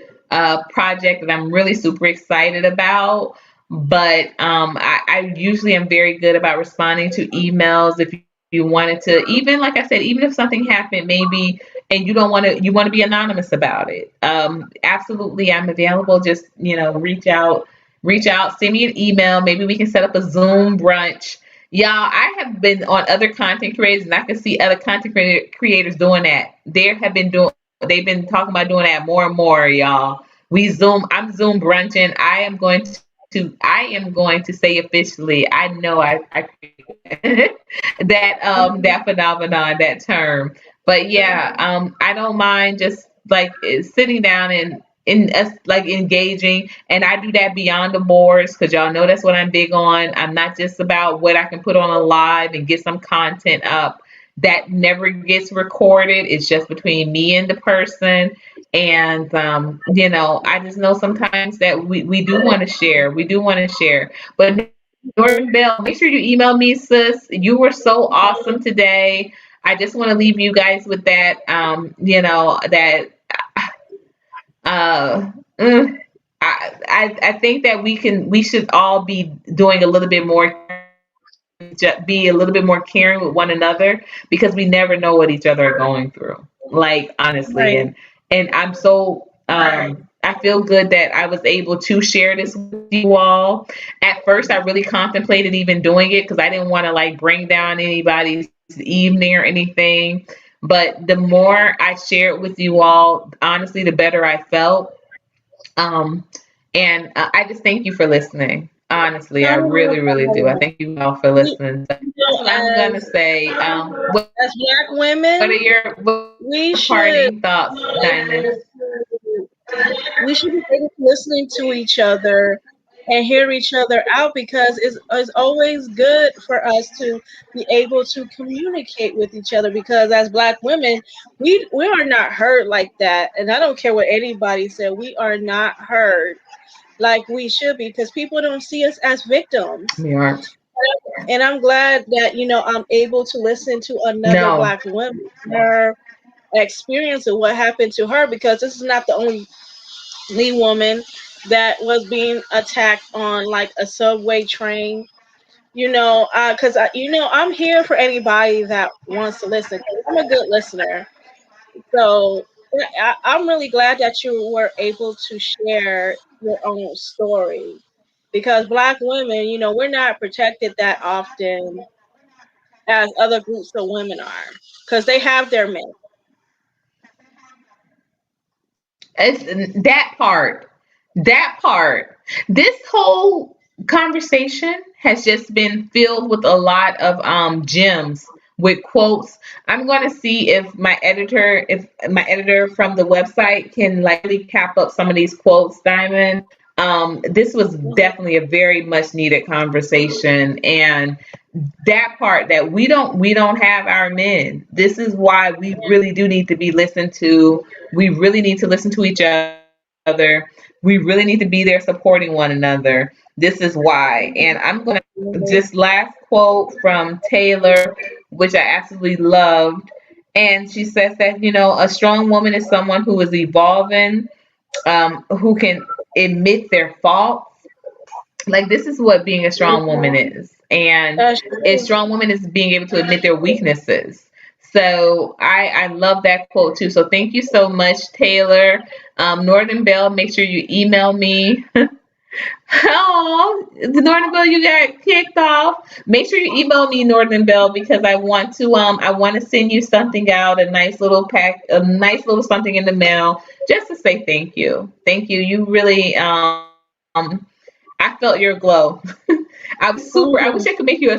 project that I'm really super excited about. But I usually am very good about responding to emails. If you wanted to, even like I said, even if something happened, maybe, and you want to be anonymous about it. Absolutely, I'm available. Just reach out, send me an email. Maybe we can set up a Zoom brunch. Y'all, I have been on other content creators, and I can see other content creators doing that. They've been talking about doing that more and more, y'all. I'm Zoom brunching. I am going to say officially, I know I that phenomenon, that term. But yeah, I don't mind just like sitting down and in us like engaging, and I do that beyond the boards, because y'all know that's what I'm big on. I'm not just about what I can put on a live and get some content up that never gets recorded. It's just between me and the person. And I just know sometimes that we do want to share. We do want to share. But Norton Bell, make sure you email me, sis. You were so awesome today. I just want to leave you guys with that. That uh, mm, I think that we should all be doing a little bit more, be a little bit more caring with one another, because we never know what each other are going through. Like, honestly, Right. and I'm so I feel good that I was able to share this with you all. At first, I really contemplated even doing it because I didn't want to like bring down anybody's evening or anything. But the more I shared with you all, honestly, the better I felt. Um, and I just thank you for listening. Honestly, I No, no really, really do. I problem. thank you all for We, listening. So you that's know, what I'm gonna as say. What as Black are women, your we should parting thoughts, be Diamond? able to we should be able to listening to each other and hear each other out, because it's always good for us to be able to communicate with each other, because as Black women, we are not heard like that, and I don't care what anybody said, we are not heard like we should be, because people don't see us as victims. We are. And I'm glad that I'm able to listen to another No. Black woman, her experience of what happened to her, because this is not the only woman that was being attacked on like a subway train. Because I'm here for anybody that wants to listen. 'Cause I'm a good listener, so I'm really glad that you were able to share your own story, because Black women, we're not protected that often as other groups of women are, because they have their men. It's that part. That part. This whole conversation has just been filled with a lot of gems, with quotes. I'm going to see if my editor from the website can like really cap up some of these quotes, Diamond. This was definitely a very much needed conversation, and that part that we don't have our men. This is why we really do need to be listened to. We really need to listen to each other. We really need to be there supporting one another. This is why. And I'm going to just last quote from Taylor, which I absolutely loved. And she says that, a strong woman is someone who is evolving, who can admit their faults. Like, this is what being a strong woman is. And That's a true. strong woman is being able to admit their weaknesses. So I love that quote too. So thank you so much, Taylor. Northern Bell, make sure you email me. Oh, Northern Bell, you got kicked off. Make sure you email me, Northern Bell, because I want to send you something out, a nice little pack, a nice little something in the mail, just to say thank you. Thank you. You really I felt your glow. I wish I could make you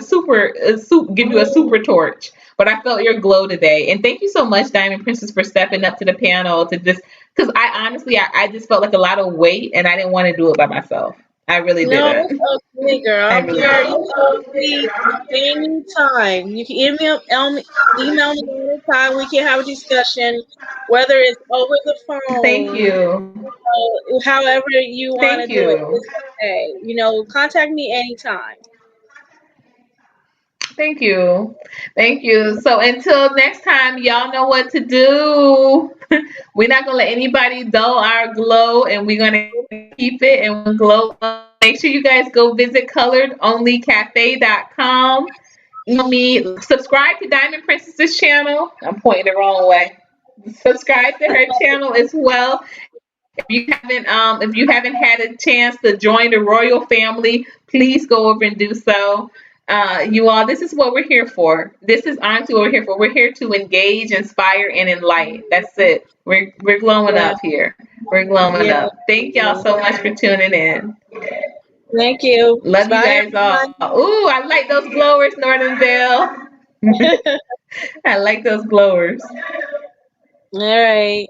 give you a super torch. But I felt your glow today. And thank you so much, Diamond Princess, for stepping up to the panel to just, because I honestly, I just felt like a lot of weight and I didn't want to do it by myself. I really No, it's didn't. okay, girl. I I'm really here. You didn't. know me anytime. You can email me anytime. We can have a discussion, whether it's over the Thank phone, you. however you want Thank to do it. you. It's okay. Contact me anytime. Thank you. Thank you. So until next time, y'all know what to do. We're not gonna let anybody dull our glow, and we're gonna keep it and glow up. Make sure you guys go visit coloredonlycafe.com. Email me, subscribe to Diamond Princess's channel. I'm pointing the wrong way. Subscribe to her channel as well. If you haven't had a chance to join the royal family, please go over and do so. You all, this is what we're here for. This is honestly what we're here for. We're here to engage, inspire, and enlighten. That's it. We're glowing Yeah, up here. We're glowing yeah. up. Thank y'all so much for tuning in. Thank you. Love you Bye, guys all. Ooh, I like those glowers, Northern Bell. everyone. I like those glowers. All right.